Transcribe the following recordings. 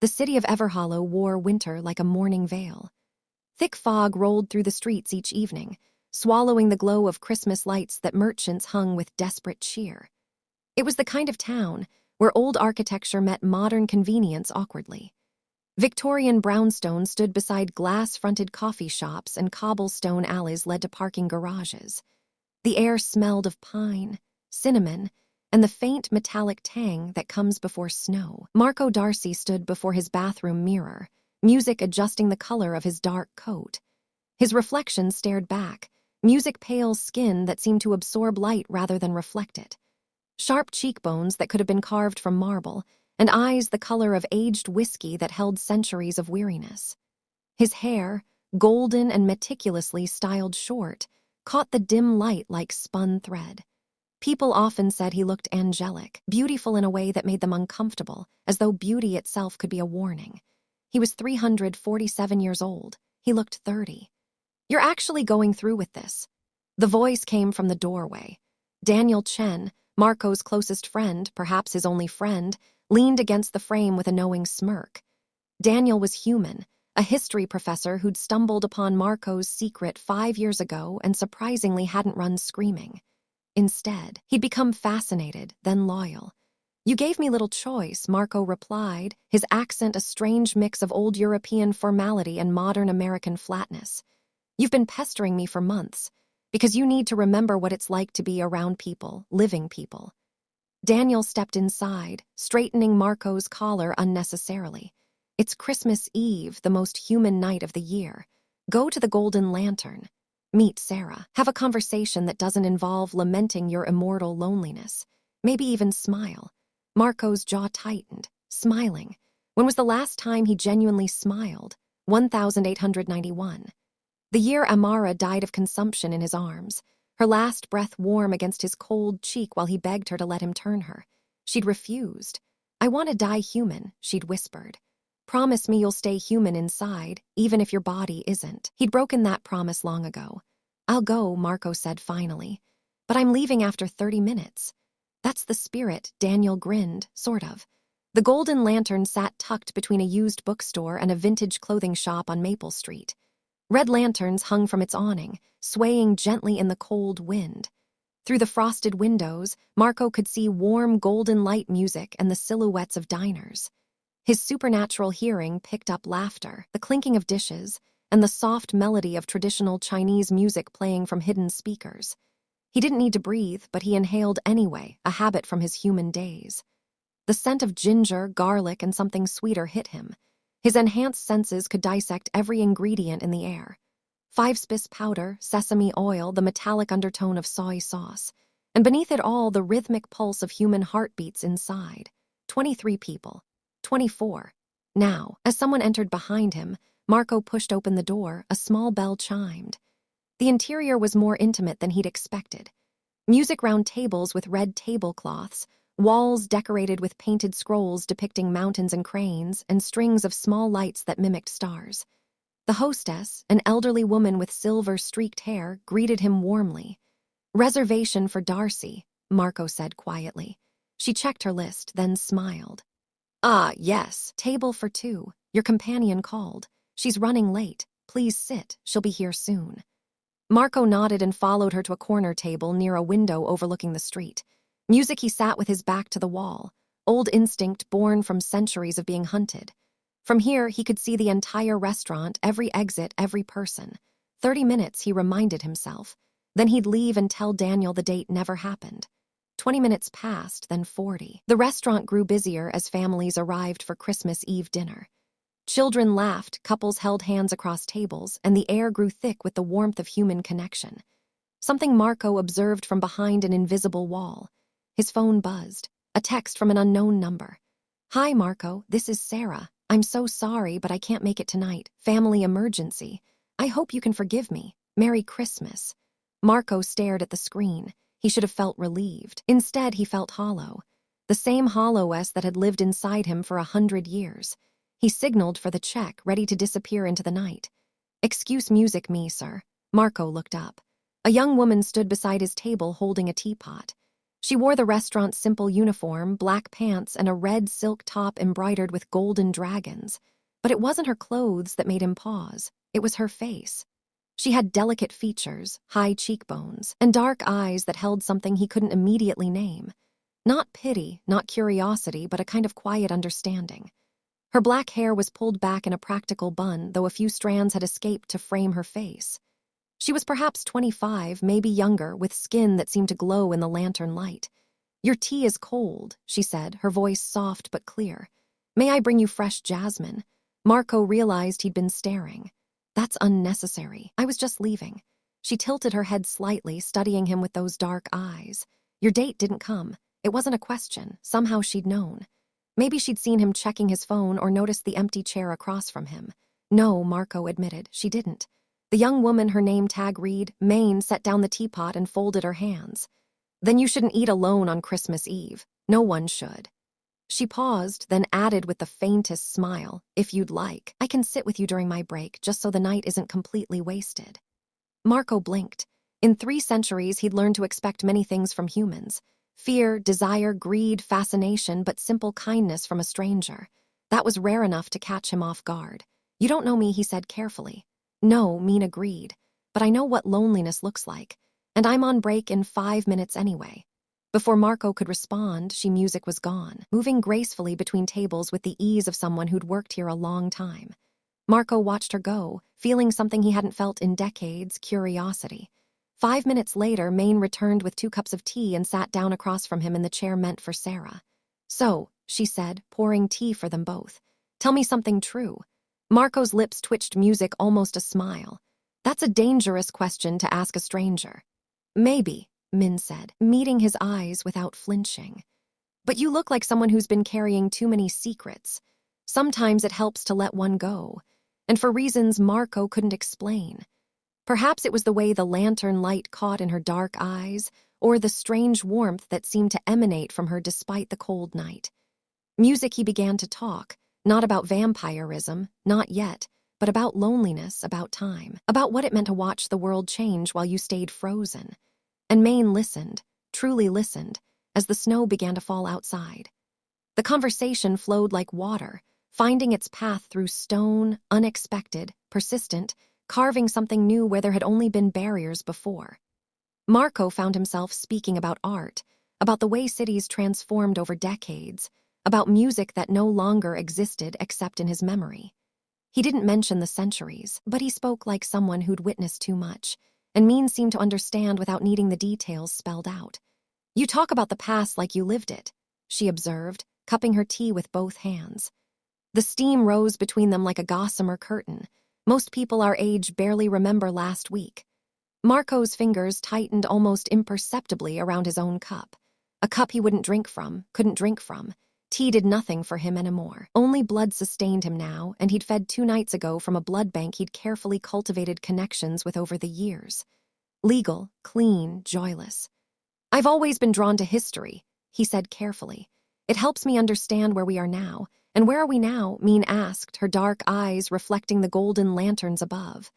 The city of Everhollow wore winter like a mourning veil. Thick fog rolled through the streets each evening, swallowing the glow of Christmas lights that merchants hung with desperate cheer. It was the kind of town where old architecture met modern convenience awkwardly. Victorian brownstone stood beside glass-fronted coffee shops, and cobblestone alleys led to parking garages. The air smelled of pine, cinnamon, and the faint metallic tang that comes before snow. Marco Darcy stood before his bathroom mirror, music adjusting the color of his dark coat. His reflection stared back, music-pale skin that seemed to absorb light rather than reflect it. Sharp cheekbones that could have been carved from marble, and eyes the color of aged whiskey that held centuries of weariness. His hair, golden and meticulously styled short, caught the dim light like spun thread. People often said he looked angelic, beautiful in a way that made them uncomfortable, as though beauty itself could be a warning. He was 347 years old. He looked 30. "You're actually going through with this." The voice came from the doorway. Daniel Chen, Marco's closest friend, perhaps his only friend, leaned against the frame with a knowing smirk. Daniel was human, a history professor who'd stumbled upon Marco's secret 5 years ago and surprisingly hadn't run screaming. Instead, he'd become fascinated, then loyal. "You gave me little choice," Marco replied, his accent a strange mix of old European formality and modern American flatness. "You've been pestering me for months, because you need to remember what it's like to be around people, living people." Daniel stepped inside, straightening Marco's collar unnecessarily. "It's Christmas Eve, the most human night of the year. Go to the Golden Lantern. Meet Sarah. Have a conversation that doesn't involve lamenting your immortal loneliness. Maybe even smile." Marco's jaw tightened, smiling. When was the last time he genuinely smiled? 1891. The year Amara died of consumption in his arms, her last breath warm against his cold cheek while he begged her to let him turn her. She'd refused. "I want to die human," she'd whispered. "Promise me you'll stay human inside, even if your body isn't." He'd broken that promise long ago. "I'll go," Marco said finally. "But I'm leaving after 30 minutes. "That's the spirit," Daniel grinned, sort of. The Golden Lantern sat tucked between a used bookstore and a vintage clothing shop on Maple Street. Red lanterns hung from its awning, swaying gently in the cold wind. Through the frosted windows, Marco could see warm golden light music and the silhouettes of diners. His supernatural hearing picked up laughter, the clinking of dishes, and the soft melody of traditional Chinese music playing from hidden speakers. He didn't need to breathe, but he inhaled anyway, a habit from his human days. The scent of ginger, garlic, and something sweeter hit him. His enhanced senses could dissect every ingredient in the air. 5-spice powder, sesame oil, the metallic undertone of soy sauce. And beneath it all, the rhythmic pulse of human heartbeats inside. 23 people. 24. Now, as someone entered behind him, Marco pushed open the door, a small bell chimed. The interior was more intimate than he'd expected. Music-round tables with red tablecloths, walls decorated with painted scrolls depicting mountains and cranes, and strings of small lights that mimicked stars. The hostess, an elderly woman with silver-streaked hair, greeted him warmly. "Reservation for Darcy," Marco said quietly. She checked her list, then smiled. "Ah, yes, table for 2. Your companion called. She's running late. Please sit, she'll be here soon." Marco nodded and followed her to a corner table near a window overlooking the street. Music he sat with his back to the wall, old instinct born from centuries of being hunted. From here, he could see the entire restaurant, every exit, every person. 30 minutes, he reminded himself. Then he'd leave and tell Daniel the date never happened. 20 minutes passed, then 40. The restaurant grew busier as families arrived for Christmas Eve dinner. Children laughed, couples held hands across tables, and the air grew thick with the warmth of human connection. Something Marco observed from behind an invisible wall. His phone buzzed, a text from an unknown number. "Hi, Marco, this is Sarah. I'm so sorry, but I can't make it tonight. Family emergency. I hope you can forgive me. Merry Christmas." Marco stared at the screen. He should have felt relieved. Instead, he felt hollow. The same hollowness that had lived inside him for 100 years. He signaled for the check, ready to disappear into the night. "Excuse music me, sir." Marco looked up. A young woman stood beside his table holding a teapot. She wore the restaurant's simple uniform, black pants, and a red silk top embroidered with golden dragons. But it wasn't her clothes that made him pause. It was her face. She had delicate features, high cheekbones, and dark eyes that held something he couldn't immediately name. Not pity, not curiosity, but a kind of quiet understanding. Her black hair was pulled back in a practical bun, though a few strands had escaped to frame her face. She was perhaps 25, maybe younger, with skin that seemed to glow in the lantern light. "Your tea is cold," she said, her voice soft but clear. "May I bring you fresh jasmine?" Marco realized he'd been staring. "That's unnecessary. I was just leaving." She tilted her head slightly, studying him with those dark eyes. "Your date didn't come. It wasn't a question. Somehow she'd known." Maybe she'd seen him checking his phone or noticed the empty chair across from him. "No," Marco admitted, "she didn't." The young woman her name tag read, Meilin, set down the teapot and folded her hands. "Then you shouldn't eat alone on Christmas Eve. No one should." She paused, then added with the faintest smile, "If you'd like, I can sit with you during my break, just so the night isn't completely wasted." Marco blinked. In 3 centuries, he'd learned to expect many things from humans. Fear, desire, greed, fascination, but simple kindness from a stranger. That was rare enough to catch him off guard. "You don't know me," he said carefully. "No," Mean agreed. "But I know what loneliness looks like. And I'm on break in 5 minutes anyway." Before Marco could respond, music was gone, moving gracefully between tables with the ease of someone who'd worked here a long time. Marco watched her go, feeling something he hadn't felt in decades, curiosity. 5 minutes later, Meilin returned with 2 cups of tea and sat down across from him in the chair meant for Sarah. "So," she said, pouring tea for them both, "tell me something true." Marco's lips twitched, music almost a smile. "That's a dangerous question to ask a stranger." "Maybe," Min said, meeting his eyes without flinching. "But you look like someone who's been carrying too many secrets. Sometimes it helps to let one go." And for reasons Marco couldn't explain. Perhaps it was the way the lantern light caught in her dark eyes, or the strange warmth that seemed to emanate from her despite the cold night. Music, he began to talk, not about vampirism, not yet, but about loneliness, about time, about what it meant to watch the world change while you stayed frozen. And Meilin listened, truly listened, as the snow began to fall outside. The conversation flowed like water, finding its path through stone, unexpected, persistent, carving something new where there had only been barriers before. Marco found himself speaking about art, about the way cities transformed over decades, about music that no longer existed except in his memory. He didn't mention the centuries, but he spoke like someone who'd witnessed too much, and Mean seemed to understand without needing the details spelled out. "You talk about the past like you lived it," she observed, cupping her tea with both hands. The steam rose between them like a gossamer curtain. "Most people our age barely remember last week." Marco's fingers tightened almost imperceptibly around his own cup. A cup he wouldn't drink from, couldn't drink from. Tea did nothing for him anymore. Only blood sustained him now, and he'd fed 2 nights ago from a blood bank he'd carefully cultivated connections with over the years. Legal, clean, joyless. "I've always been drawn to history," he said carefully. "It helps me understand where we are now." "And where are we now?" Mean asked, her dark eyes reflecting the golden lanterns above.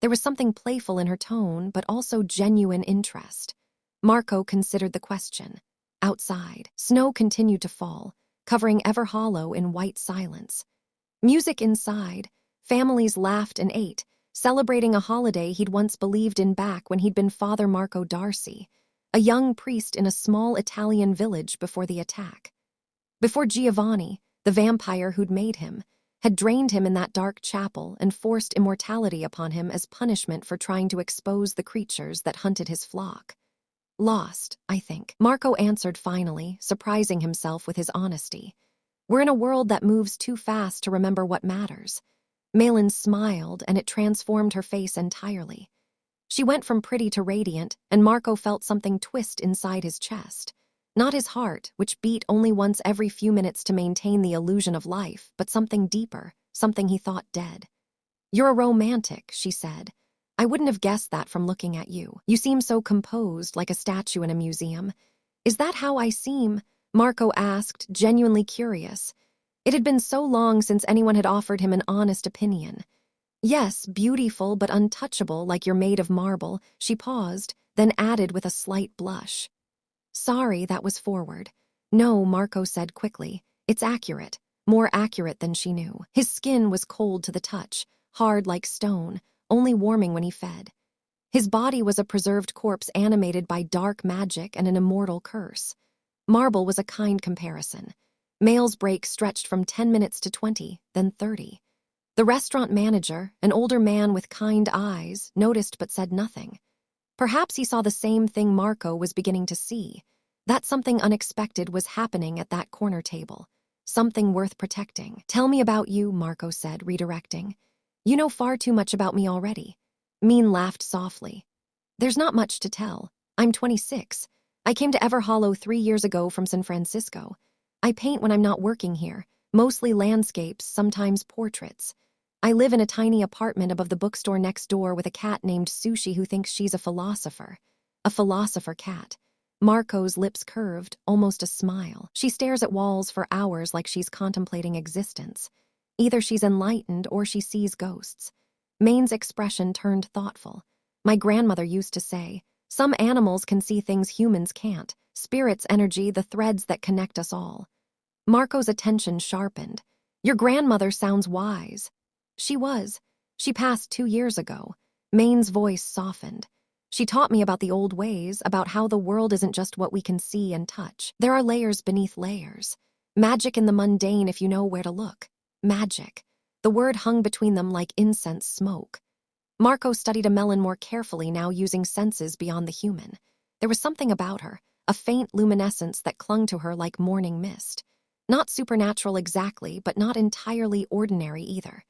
There was something playful in her tone, but also genuine interest. Marco considered the question. Outside, snow continued to fall, covering Everhollow in white silence. Music inside, families laughed and ate, celebrating a holiday he'd once believed in back when he'd been Father Marco Darcy, a young priest in a small Italian village before the attack. Before Giovanni, the vampire who'd made him, had drained him in that dark chapel and forced immortality upon him as punishment for trying to expose the creatures that hunted his flock. "Lost, I think," Marco answered finally, surprising himself with his honesty. "We're in a world that moves too fast to remember what matters." Meilin smiled, and it transformed her face entirely. She went from pretty to radiant, and Marco felt something twist inside his chest. Not his heart, which beat only once every few minutes to maintain the illusion of life, but something deeper, something he thought dead. "You're a romantic," she said. "I wouldn't have guessed that from looking at you. You seem so composed, like a statue in a museum." "Is that how I seem?" Marco asked, genuinely curious. It had been so long since anyone had offered him an honest opinion. "Yes, beautiful but untouchable, like you're made of marble." She paused, then added with a slight blush. Sorry, that was forward. No, Marco said quickly. It's accurate. More accurate than she knew. His skin was cold to the touch, hard like stone, only warming when he fed. His body was a preserved corpse animated by dark magic and an immortal curse. Marble was a kind comparison. Mail's break stretched from 10 minutes to 20, then 30. The restaurant manager, an older man with kind eyes, noticed but said nothing. Perhaps he saw the same thing Marco was beginning to see. That something unexpected was happening at that corner table. Something worth protecting. Tell me about you, Marco said, redirecting. You know far too much about me already. Meilin laughed softly. There's not much to tell. I'm 26. I came to Everhollow 3 years ago from San Francisco. I paint when I'm not working here, mostly landscapes, sometimes portraits. I live in a tiny apartment above the bookstore next door with a cat named Sushi who thinks she's a philosopher. A philosopher cat. Marco's lips curved, almost a smile. She stares at walls for hours like she's contemplating existence. Either she's enlightened or she sees ghosts. Main's expression turned thoughtful. My grandmother used to say, some animals can see things humans can't. Spirit's energy, the threads that connect us all. Marco's attention sharpened. Your grandmother sounds wise. She was. She passed 2 years ago. Main's voice softened. She taught me about the old ways, about how the world isn't just what we can see and touch. There are layers beneath layers. Magic in the mundane if you know where to look. Magic. The word hung between them like incense smoke. Marco studied Meilin more carefully now, using senses beyond the human. There was something about her, a faint luminescence that clung to her like morning mist. Not supernatural exactly, but not entirely ordinary either.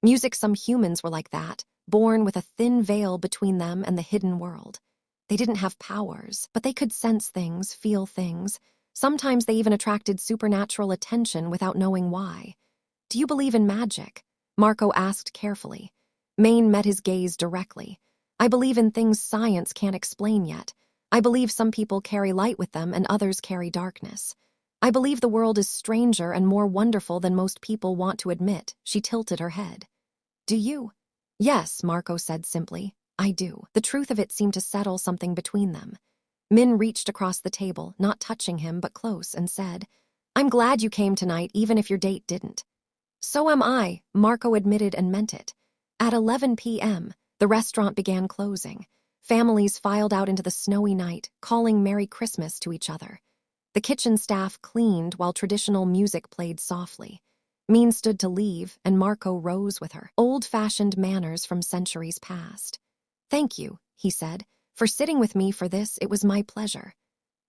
Music, some humans were like that, born with a thin veil between them and the hidden world. They didn't have powers, but they could sense things, feel things. Sometimes they even attracted supernatural attention without knowing why. Do you believe in magic? Marco asked carefully. Meilin met his gaze directly. I believe in things science can't explain yet. I believe some people carry light with them and others carry darkness. I believe the world is stranger and more wonderful than most people want to admit. She tilted her head. Do you? Yes, Marco said simply. I do. The truth of it seemed to settle something between them. Min reached across the table, not touching him but close, and said, I'm glad you came tonight even if your date didn't. So am I, Marco admitted and meant it. At 11 p.m., the restaurant began closing. Families filed out into the snowy night, calling Merry Christmas to each other. The kitchen staff cleaned while traditional music played softly. Meilin stood to leave, and Marco rose with her, old-fashioned manners from centuries past. Thank you, he said, for sitting with me for this. It was my pleasure.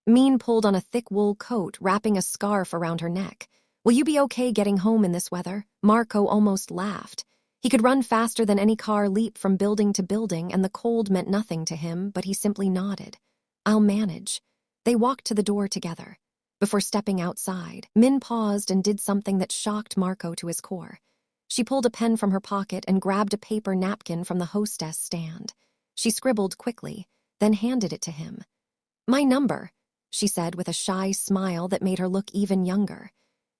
Meilin pulled on a thick wool coat, wrapping a scarf around her neck. Will you be okay getting home in this weather? Marco almost laughed. He could run faster than any car, leap from building to building, and the cold meant nothing to him, but he simply nodded. I'll manage. They walked to the door together. Before stepping outside, Min paused and did something that shocked Marco to his core. She pulled a pen from her pocket and grabbed a paper napkin from the hostess stand. She scribbled quickly, then handed it to him. My number, she said with a shy smile that made her look even younger.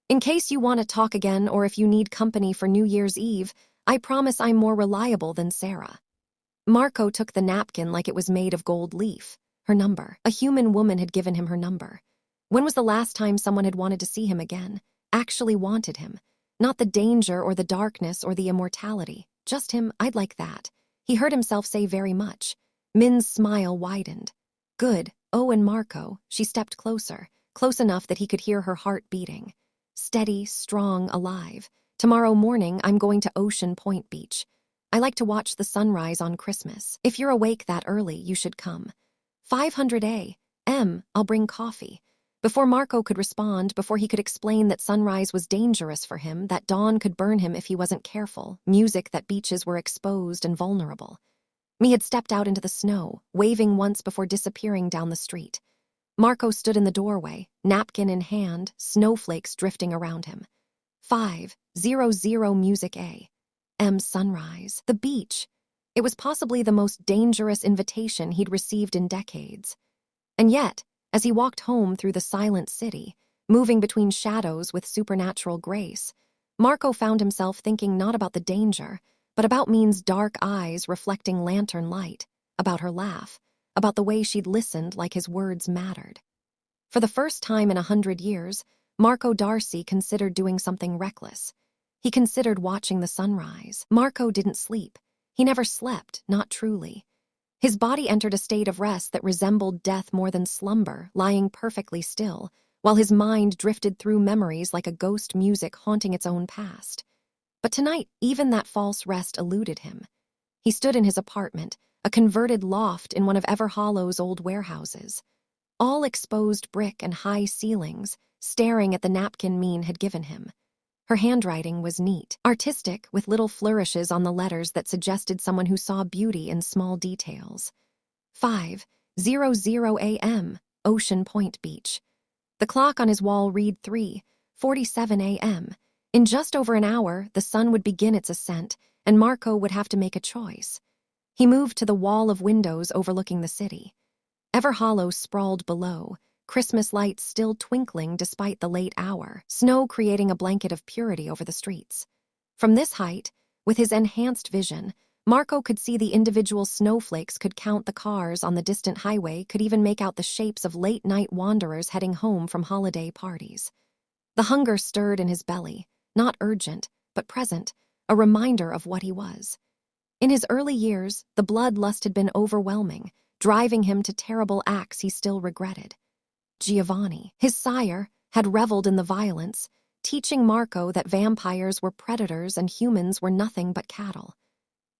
In case you want to talk again or if you need company for New Year's Eve, I promise I'm more reliable than Sarah. Marco took the napkin like it was made of gold leaf. Her number. A human woman had given him her number. When was the last time someone had wanted to see him again? Actually wanted him. Not the danger or the darkness or the immortality. Just him. I'd like that. He heard himself say very much. Min's smile widened. Good. Oh, and Marco. She stepped closer, close enough that he could hear her heart beating. Steady, strong, alive. Tomorrow morning, I'm going to Ocean Point Beach. I like to watch the sunrise on Christmas. If you're awake that early, you should come. 500 a.m. I'll bring coffee. Before Marco could respond, before he could explain that sunrise was dangerous for him, that dawn could burn him if he wasn't careful, music that beaches were exposed and vulnerable. Me had stepped out into the snow, waving once before disappearing down the street. Marco stood in the doorway, napkin in hand, snowflakes drifting around him. 5:00 music a.m. sunrise. The beach. It was possibly the most dangerous invitation he'd received in decades. And yet, as he walked home through the silent city, moving between shadows with supernatural grace, Marco found himself thinking not about the danger, but about Mein's dark eyes reflecting lantern light, about her laugh, about the way she'd listened like his words mattered. For the first time in 100 years, Marco Darcy considered doing something reckless. He considered watching the sunrise. Marco didn't sleep. He never slept, not truly. His body entered a state of rest that resembled death more than slumber, lying perfectly still, while his mind drifted through memories like a ghost music haunting its own past. But tonight, even that false rest eluded him. He stood in his apartment, a converted loft in one of Everhollow's old warehouses. All exposed brick and high ceilings, staring at the napkin Meilin had given him. Her handwriting was neat, artistic, with little flourishes on the letters that suggested someone who saw beauty in small details. 5:00 a.m., Ocean Point Beach. The clock on his wall read 3:47 a.m. In just over an hour, the sun would begin its ascent, and Marco would have to make a choice. He moved to the wall of windows overlooking the city. Everhollow sprawled below, Christmas lights still twinkling despite the late hour, snow creating a blanket of purity over the streets. From this height, with his enhanced vision, Marco could see the individual snowflakes, could count the cars on the distant highway, could even make out the shapes of late-night wanderers heading home from holiday parties. The hunger stirred in his belly, not urgent, but present, a reminder of what he was. In his early years, the bloodlust had been overwhelming, driving him to terrible acts he still regretted. Giovanni, his sire, had reveled in the violence, teaching Marco that vampires were predators and humans were nothing but cattle.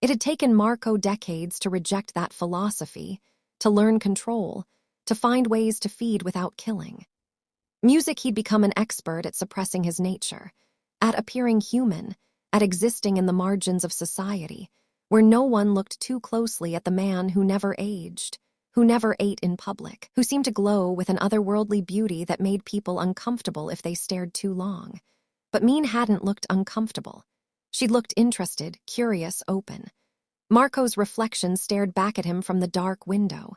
It had taken Marco decades to reject that philosophy, to learn control, to find ways to feed without killing. Music, he'd become an expert at suppressing his nature, at appearing human, at existing in the margins of society, where no one looked too closely at the man who never aged, who never ate in public, who seemed to glow with an otherworldly beauty that made people uncomfortable if they stared too long. But Meilin hadn't looked uncomfortable. She'd looked interested, curious, open. Marco's reflection stared back at him from the dark window.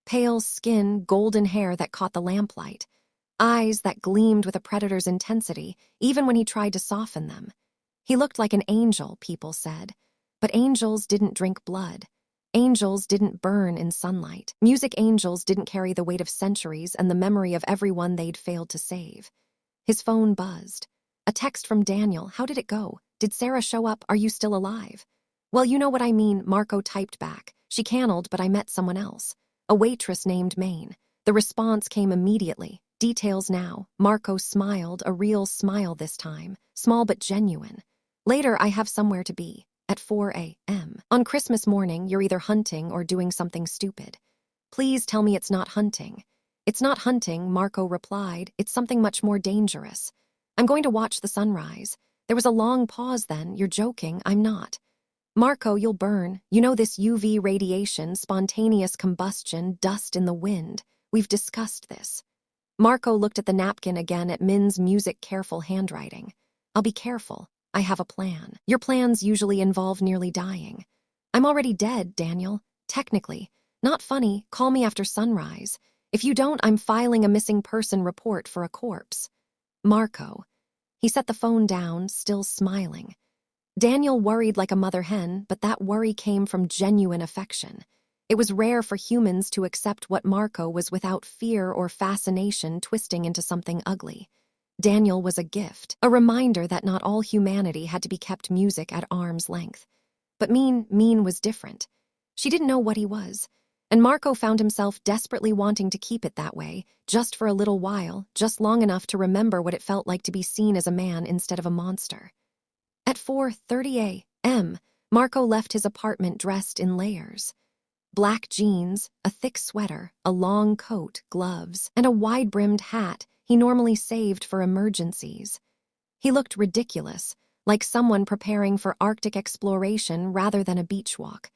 Pale skin, golden hair that caught the lamplight. Eyes that gleamed with a predator's intensity, even when he tried to soften them. He looked like an angel, people said. But angels didn't drink blood. Angels didn't burn in sunlight. Music angels didn't carry the weight of centuries and the memory of everyone they'd failed to save. His phone buzzed. A text from Daniel. How did it go? Did Sarah show up? Are you still alive? Well, you know what I mean, Marco typed back. She canned, but I met someone else. A waitress named Meilin. The response came immediately. Details now. Marco smiled, a real smile this time. Small but genuine. Later, I have somewhere to be. At 4 a.m. On Christmas morning, you're either hunting or doing something stupid. Please tell me it's not hunting. It's not hunting, Marco replied. It's something much more dangerous. I'm going to watch the sunrise. There was a long pause then. You're joking. I'm not. Marco, you'll burn. You know this UV radiation, spontaneous combustion, dust in the wind. We've discussed this. Marco looked at the napkin again, at Min's music careful handwriting. I'll be careful. I have a plan. Your plans usually involve nearly dying. I'm already dead, Daniel. Technically. Not funny. Call me after sunrise. If you don't, I'm filing a missing person report for a corpse. Marco. He set the phone down, still smiling. Daniel worried like a mother hen, but that worry came from genuine affection. It was rare for humans to accept what Marco was without fear or fascination twisting into something ugly. Daniel was a gift, a reminder that not all humanity had to be kept music at arm's length. But Meilin was different. She didn't know what he was, and Marco found himself desperately wanting to keep it that way, just for a little while, just long enough to remember what it felt like to be seen as a man instead of a monster. At 4:30 a.m., Marco left his apartment dressed in layers. Black jeans, a thick sweater, a long coat, gloves, and a wide-brimmed hat he normally saved for emergencies. He looked ridiculous, like someone preparing for Arctic exploration rather than a beach walk.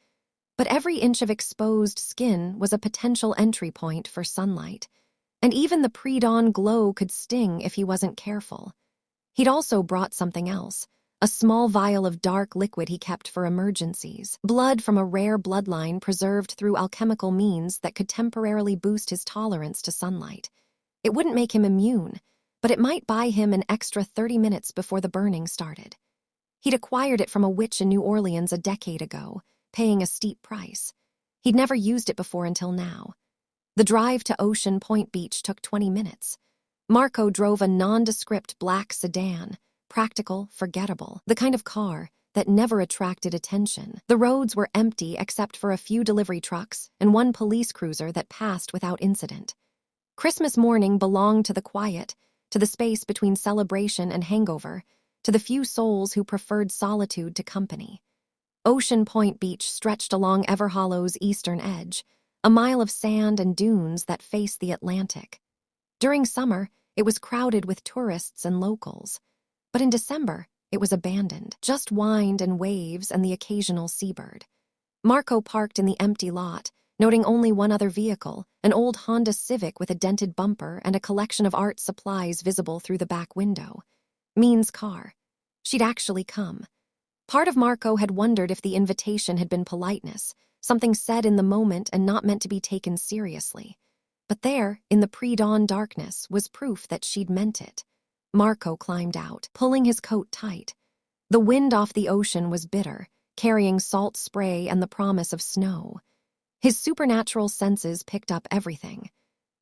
But every inch of exposed skin was a potential entry point for sunlight, and even the pre-dawn glow could sting if he wasn't careful. He'd also brought something else, a small vial of dark liquid he kept for emergencies, blood from a rare bloodline preserved through alchemical means that could temporarily boost his tolerance to sunlight. It wouldn't make him immune, but it might buy him an extra 30 minutes before the burning started. He'd acquired it from a witch in New Orleans a decade ago, paying a steep price. He'd never used it before until now. The drive to Ocean Point Beach took 20 minutes. Marco drove a nondescript black sedan, practical, forgettable, the kind of car that never attracted attention. The roads were empty except for a few delivery trucks and one police cruiser that passed without incident. Christmas morning belonged to the quiet, to the space between celebration and hangover, to the few souls who preferred solitude to company. Ocean Point Beach stretched along Everhollow's eastern edge, a mile of sand and dunes that faced the Atlantic. During summer, it was crowded with tourists and locals. But in December, it was abandoned, just wind and waves and the occasional seabird. Marco parked in the empty lot, noting only one other vehicle, an old Honda Civic with a dented bumper and a collection of art supplies visible through the back window. Mean's car. She'd actually come. Part of Marco had wondered if the invitation had been politeness, something said in the moment and not meant to be taken seriously. But there, in the pre-dawn darkness, was proof that she'd meant it. Marco climbed out, pulling his coat tight. The wind off the ocean was bitter, carrying salt spray and the promise of snow. His supernatural senses picked up everything.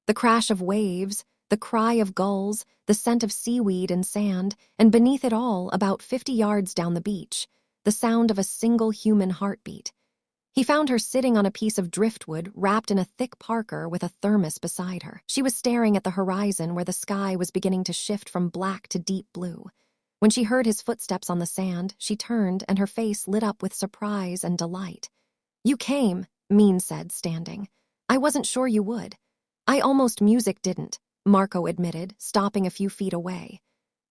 The crash of waves, the cry of gulls, the scent of seaweed and sand, and beneath it all, about 50 yards down the beach, the sound of a single human heartbeat. He found her sitting on a piece of driftwood wrapped in a thick parka with a thermos beside her. She was staring at the horizon where the sky was beginning to shift from black to deep blue. When she heard his footsteps on the sand, she turned and her face lit up with surprise and delight. "You came," Mean said, standing. "I wasn't sure you would." "I almost music didn't," Marco admitted, stopping a few feet away.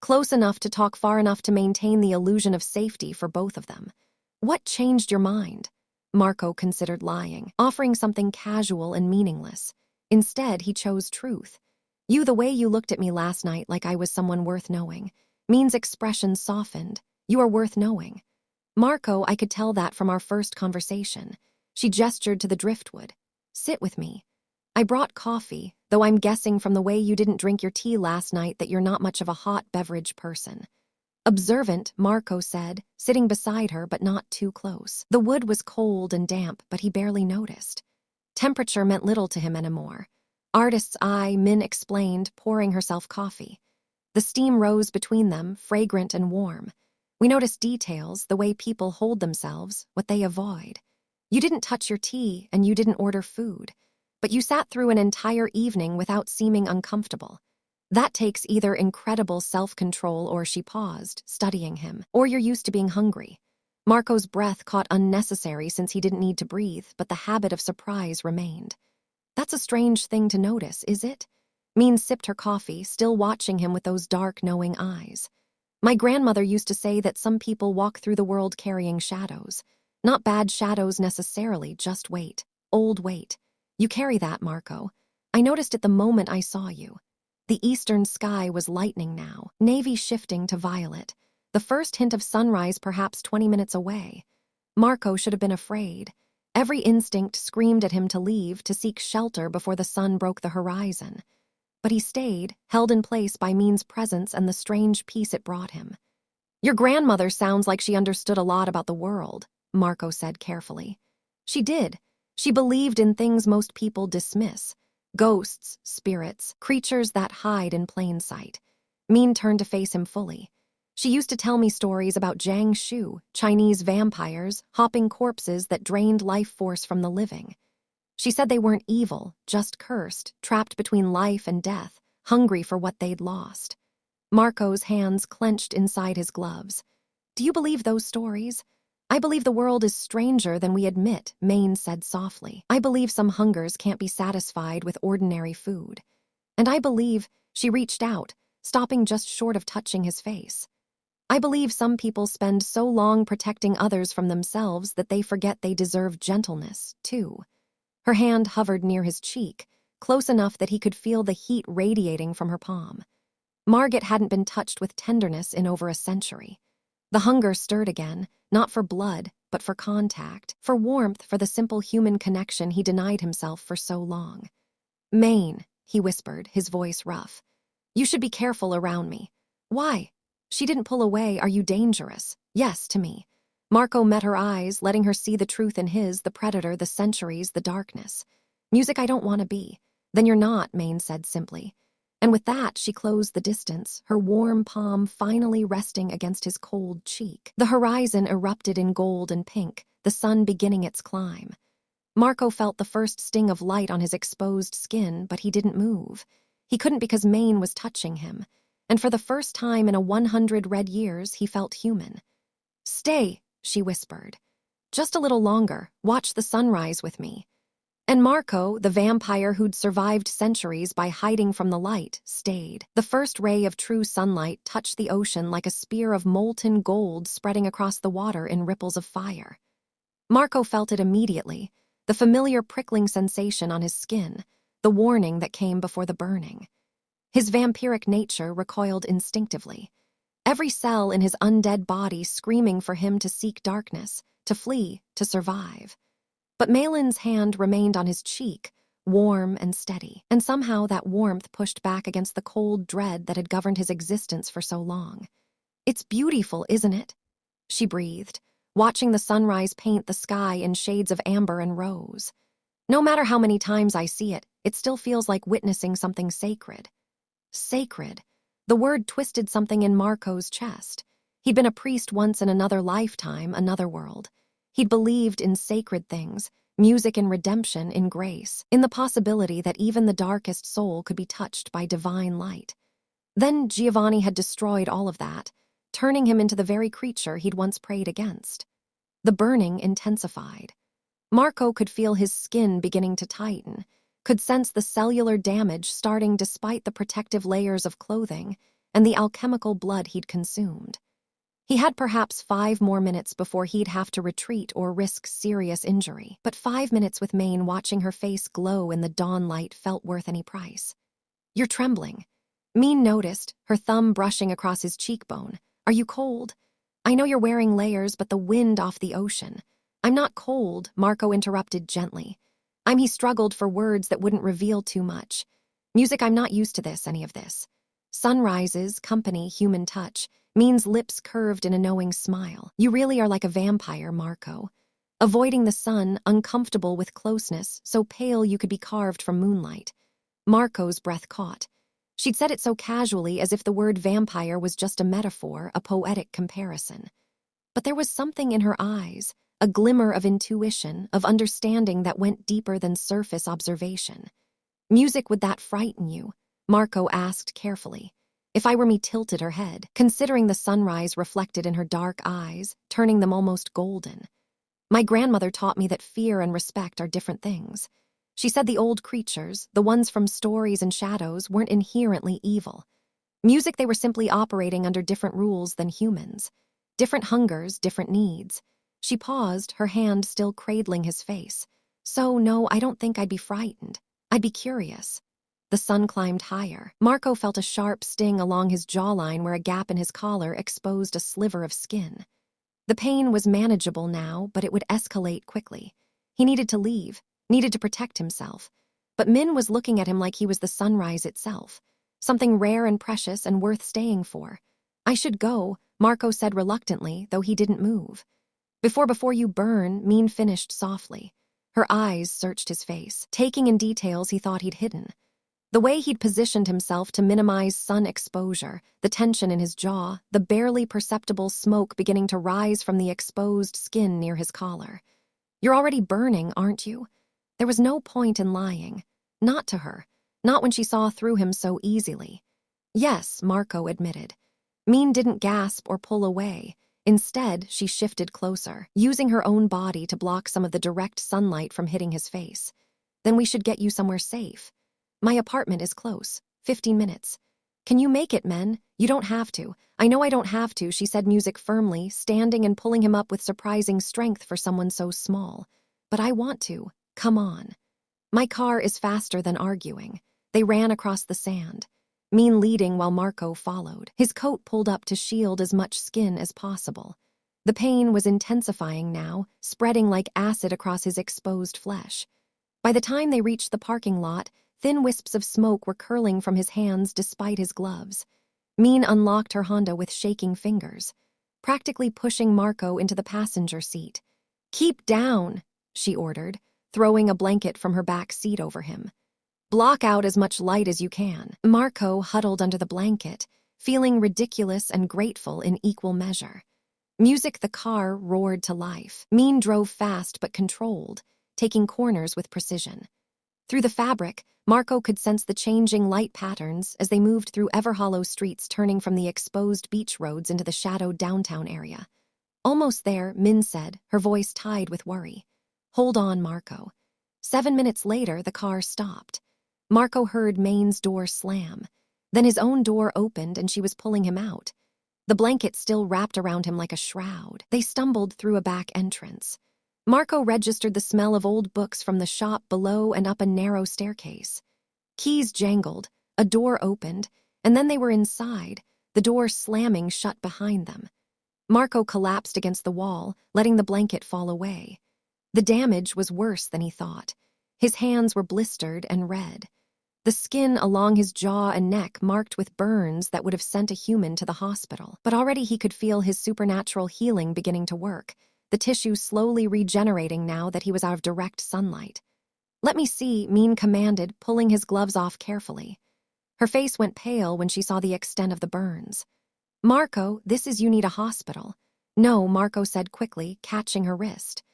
Close enough to talk far enough to maintain the illusion of safety for both of them. "What changed your mind?" Marco considered lying, offering something casual and meaningless. Instead, he chose truth. The way you looked at me last night like I was someone worth knowing." Mean's expression softened. "You are worth knowing." "Marco, I could tell that from our first conversation." She gestured to the driftwood. "Sit with me. I brought coffee, though I'm guessing from the way you didn't drink your tea last night that you're not much of a hot beverage person." Observant, Marco said, sitting beside her but not too close. The wood was cold and damp, but he barely noticed. Temperature meant little to him anymore. "Artist's eye," Min explained, pouring herself coffee. The steam rose between them, fragrant and warm. "We notice details, the way people hold themselves, what they avoid. You didn't touch your tea, and you didn't order food. But you sat through an entire evening without seeming uncomfortable. That takes either incredible self-control," or she paused, studying him, "or you're used to being hungry." Marco's breath caught unnecessary since he didn't need to breathe, but the habit of surprise remained. "That's a strange thing to notice, is it?" Mean sipped her coffee, still watching him with those dark, knowing eyes. "My grandmother used to say that some people walk through the world carrying shadows. Not bad shadows necessarily, just weight. Old weight. You carry that, Marco. I noticed it the moment I saw you." The eastern sky was lightening now, navy shifting to violet, the first hint of sunrise perhaps 20 minutes away. Marco should have been afraid. Every instinct screamed at him to leave, to seek shelter before the sun broke the horizon. But he stayed, held in place by Mean's presence and the strange peace it brought him. "Your grandmother sounds like she understood a lot about the world," Marco said carefully. "She did. She believed in things most people dismiss. Ghosts, spirits, creatures that hide in plain sight." Mean turned to face him fully. "She used to tell me stories about Jiang Shu, Chinese vampires, hopping corpses that drained life force from the living. She said they weren't evil, just cursed, trapped between life and death, hungry for what they'd lost." Marco's hands clenched inside his gloves. "Do you believe those stories?" "I believe the world is stranger than we admit," Maine said softly. "I believe some hungers can't be satisfied with ordinary food. And I believe," she reached out, stopping just short of touching his face, "I believe some people spend so long protecting others from themselves that they forget they deserve gentleness, too." Her hand hovered near his cheek, close enough that he could feel the heat radiating from her palm. Margaret hadn't been touched with tenderness in over a century. The hunger stirred again, not for blood, but for contact, for warmth, for the simple human connection he denied himself for so long. "Maine," he whispered, his voice rough. "You should be careful around me." "Why?" She didn't pull away. "Are you dangerous?" "Yes, to me." Marco met her eyes, letting her see the truth in his, the predator, the centuries, the darkness. "Music I don't want to be." Then you're not, Meilin said simply. And with that, she closed the distance, her warm palm finally resting against his cold cheek. The horizon erupted in gold and pink, the sun beginning its climb. Marco felt the first sting of light on his exposed skin, but he didn't move. He couldn't because Meilin was touching him. And for the first time in 100 red years, he felt human. "Stay," she whispered. "Just a little longer. Watch the sunrise with me." And Marco, the vampire who'd survived centuries by hiding from the light, stayed. The first ray of true sunlight touched the ocean like a spear of molten gold spreading across the water in ripples of fire. Marco felt it immediately, the familiar prickling sensation on his skin, the warning that came before the burning. His vampiric nature recoiled instinctively, every cell in his undead body screaming for him to seek darkness, to flee, to survive. But Meilin's hand remained on his cheek, warm and steady, and somehow that warmth pushed back against the cold dread that had governed his existence for so long. "It's beautiful, isn't it?" she breathed, watching the sunrise paint the sky in shades of amber and rose. "No matter how many times I see it, it still feels like witnessing something sacred." Sacred. The word twisted something in Marco's chest. He'd been a priest once in another lifetime, another world. He'd believed in sacred things, music in redemption, in grace, in the possibility that even the darkest soul could be touched by divine light. Then Giovanni had destroyed all of that, turning him into the very creature he'd once prayed against. The burning intensified. Marco could feel his skin beginning to tighten, could sense the cellular damage starting despite the protective layers of clothing and the alchemical blood he'd consumed. He had perhaps 5 more minutes before he'd have to retreat or risk serious injury, but 5 minutes with Meilin watching her face glow in the dawn light felt worth any price. "You're trembling." Meilin noticed, her thumb brushing across his cheekbone. "Are you cold? I know you're wearing layers, but the wind off the ocean." "I'm not cold," Marco interrupted gently. He struggled for words that wouldn't reveal too much. "Music, I'm not used to this, any of this." Sunrises, company, human touch. Meil's lips curved in a knowing smile. "You really are like a vampire, Marco. Avoiding the sun, uncomfortable with closeness, so pale you could be carved from moonlight." Marco's breath caught. She'd said it so casually as if the word vampire was just a metaphor, a poetic comparison. But there was something in her eyes, a glimmer of intuition, of understanding that went deeper than surface observation. "Music, would that frighten you?" Marco asked carefully. "If I were," me tilted her head, considering the sunrise reflected in her dark eyes, turning them almost golden. "My grandmother taught me that fear and respect are different things. She said the old creatures, the ones from stories and shadows, weren't inherently evil. Music, they were simply operating under different rules than humans. Different hungers, different needs." She paused, her hand still cradling his face. "So, no, I don't think I'd be frightened. I'd be curious." The sun climbed higher. Marco felt a sharp sting along his jawline where a gap in his collar exposed a sliver of skin. The pain was manageable now, but it would escalate quickly. He needed to leave, needed to protect himself. But Min was looking at him like he was the sunrise itself, something rare and precious and worth staying for. "I should go," Marco said reluctantly, though he didn't move. Before you burn," Min finished softly. Her eyes searched his face, taking in details he thought he'd hidden. The way he'd positioned himself to minimize sun exposure, the tension in his jaw, the barely perceptible smoke beginning to rise from the exposed skin near his collar. "You're already burning, aren't you?" There was no point in lying. Not to her. Not when she saw through him so easily. "Yes," Marco admitted. Min didn't gasp or pull away. Instead, she shifted closer, using her own body to block some of the direct sunlight from hitting his face. "Then we should get you somewhere safe. My apartment is close. 15 minutes. Can you make it, Men? You don't have to." "I know I don't have to," she said music firmly, standing and pulling him up with surprising strength for someone so small. "But I want to. Come on." "My car is faster than arguing." They ran across the sand, Min leading while Marco followed, his coat pulled up to shield as much skin as possible. The pain was intensifying now, spreading like acid across his exposed flesh. By the time they reached the parking lot, thin wisps of smoke were curling from his hands despite his gloves. Min unlocked her Honda with shaking fingers, practically pushing Marco into the passenger seat. "Keep down," she ordered, throwing a blanket from her back seat over him. Block out as much light as you can. Marco huddled under the blanket, feeling ridiculous and grateful in equal measure. Music the car roared to life. Meilin drove fast but controlled, taking corners with precision. Through the fabric, Marco could sense the changing light patterns as they moved through Everhollow streets, turning from the exposed beach roads into the shadowed downtown area. Almost there, Min said, her voice tied with worry. Hold on, Marco. 7 minutes later, the car stopped. Marco heard Mailin's door slam. Then his own door opened and she was pulling him out. The blanket still wrapped around him like a shroud. They stumbled through a back entrance. Marco registered the smell of old books from the shop below and up a narrow staircase. Keys jangled, a door opened, and then they were inside, the door slamming shut behind them. Marco collapsed against the wall, letting the blanket fall away. The damage was worse than he thought. His hands were blistered and red. The skin along his jaw and neck marked with burns that would have sent a human to the hospital. But already he could feel his supernatural healing beginning to work, the tissue slowly regenerating now that he was out of direct sunlight. Let me see, Meilin commanded, pulling his gloves off carefully. Her face went pale when she saw the extent of the burns. Marco, you need a hospital. No, Marco said quickly, catching her wrist.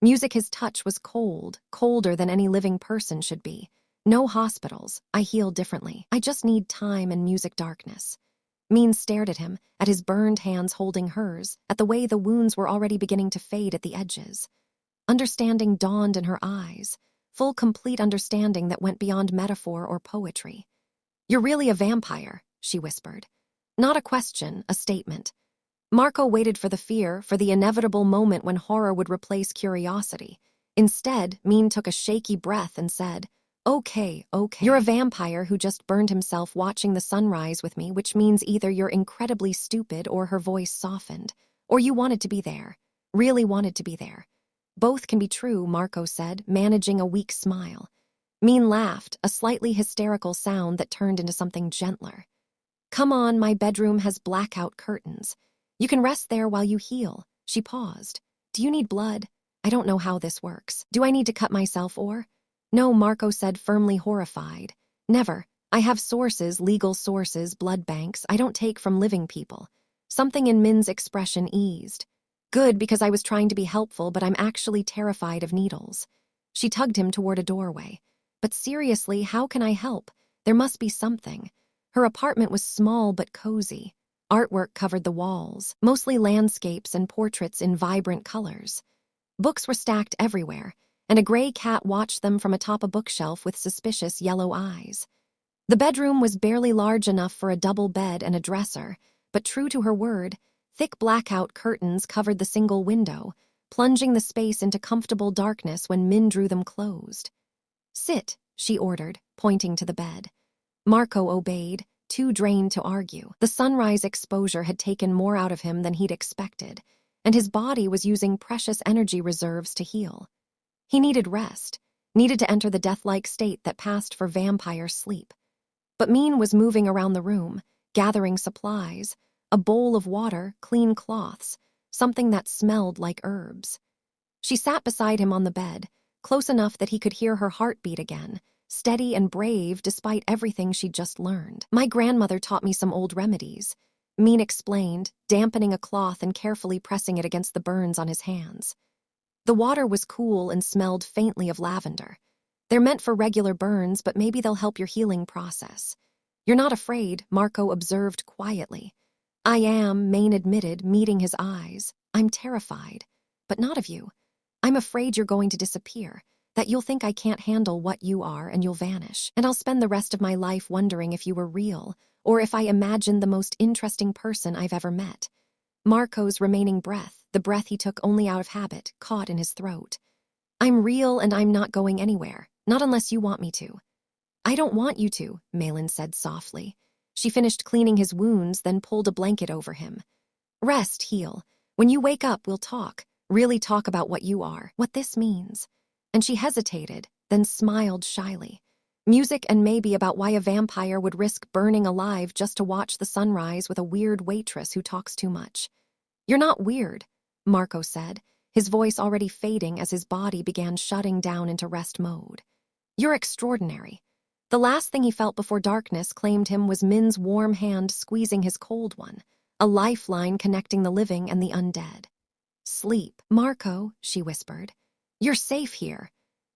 Music his touch was cold, colder than any living person should be. No hospitals, I heal differently. I just need time and music darkness. Meilin stared at him, at his burned hands holding hers, at the way the wounds were already beginning to fade at the edges. Understanding dawned in her eyes, full complete understanding that went beyond metaphor or poetry. You're really a vampire, she whispered. Not a question, a statement. Marco waited for the fear, for the inevitable moment when horror would replace curiosity. Instead, Meilin took a shaky breath and said, Okay. You're a vampire who just burned himself watching the sunrise with me, which means either you're incredibly stupid or her voice softened, or you wanted to be there, really wanted to be there. Both can be true, Marco said, managing a weak smile. Meilin laughed, a slightly hysterical sound that turned into something gentler. Come on, my bedroom has blackout curtains. You can rest there while you heal. She paused. Do you need blood? I don't know how this works. Do I need to cut myself or? No, Marco said, firmly horrified. Never. I have sources, legal sources, blood banks. I don't take from living people. Something in Min's expression eased. Good, because I was trying to be helpful, but I'm actually terrified of needles. She tugged him toward a doorway. But seriously, how can I help? There must be something. Her apartment was small but cozy. Artwork covered the walls, mostly landscapes and portraits in vibrant colors. Books were stacked everywhere, and a gray cat watched them from atop a bookshelf with suspicious yellow eyes. The bedroom was barely large enough for a double bed and a dresser, but true to her word, thick blackout curtains covered the single window, plunging the space into comfortable darkness when Meilin drew them closed. Sit, she ordered, pointing to the bed. Marco obeyed, too drained to argue. The sunrise exposure had taken more out of him than he'd expected, and his body was using precious energy reserves to heal. He needed rest, needed to enter the death-like state that passed for vampire sleep. But Meilin was moving around the room, gathering supplies, a bowl of water, clean cloths, something that smelled like herbs. She sat beside him on the bed, close enough that he could hear her heartbeat again, steady and brave despite everything she'd just learned. My grandmother taught me some old remedies, Meilin explained, dampening a cloth and carefully pressing it against the burns on his hands. The water was cool and smelled faintly of lavender. They're meant for regular burns, but maybe they'll help your healing process. You're not afraid, Marco observed quietly. I am, Meilin admitted, meeting his eyes. I'm terrified, but not of you. I'm afraid you're going to disappear, that you'll think I can't handle what you are and you'll vanish, and I'll spend the rest of my life wondering if you were real, or if I imagined the most interesting person I've ever met. Marco's remaining breath, the breath he took only out of habit, caught in his throat. I'm real and I'm not going anywhere, not unless you want me to. I don't want you to, Meilin said softly. She finished cleaning his wounds, then pulled a blanket over him. Rest, heal. When you wake up, we'll talk, really talk about what you are, what this means. And she hesitated, then smiled shyly. Music and maybe about why a vampire would risk burning alive just to watch the sunrise with a weird waitress who talks too much. You're not weird, Marco said, his voice already fading as his body began shutting down into rest mode. You're extraordinary. The last thing he felt before darkness claimed him was Min's warm hand squeezing his cold one, a lifeline connecting the living and the undead. "Sleep, Marco," she whispered. "You're safe here."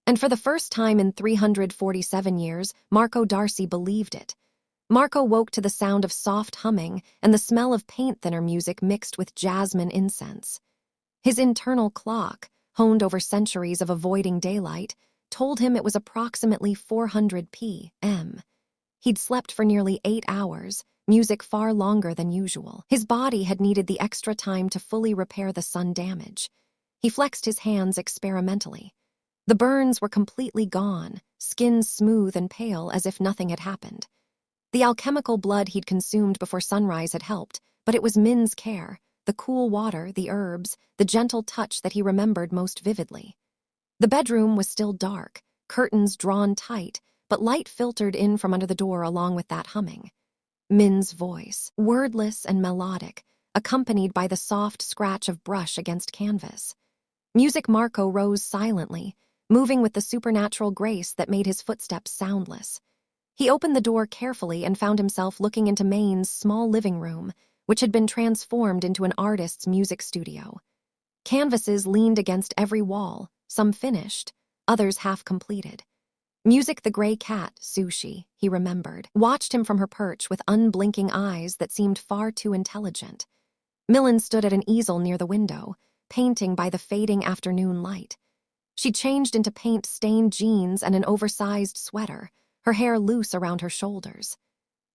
And for the first time in 347 years, Marco Darcy believed it. Marco woke to the sound of soft humming and the smell of paint thinner music mixed with jasmine incense. His internal clock, honed over centuries of avoiding daylight, told him it was approximately 400 p.m. He'd slept for nearly 8 hours, music far longer than usual. His body had needed the extra time to fully repair the sun damage. He flexed his hands experimentally. The burns were completely gone, skin smooth and pale as if nothing had happened. The alchemical blood he'd consumed before sunrise had helped, but it was Min's care, the cool water, the herbs, the gentle touch that he remembered most vividly. The bedroom was still dark, curtains drawn tight, but light filtered in from under the door along with that humming. Min's voice, wordless and melodic, accompanied by the soft scratch of brush against canvas. Music Marco rose silently, moving with the supernatural grace that made his footsteps soundless. He opened the door carefully and found himself looking into Main's small living room, which had been transformed into an artist's music studio. Canvases leaned against every wall, some finished, others half completed. Music the gray cat, Sushi, he remembered, watched him from her perch with unblinking eyes that seemed far too intelligent. Meilin stood at an easel near the window, painting by the fading afternoon light. She changed into paint-stained jeans and an oversized sweater, her hair loose around her shoulders.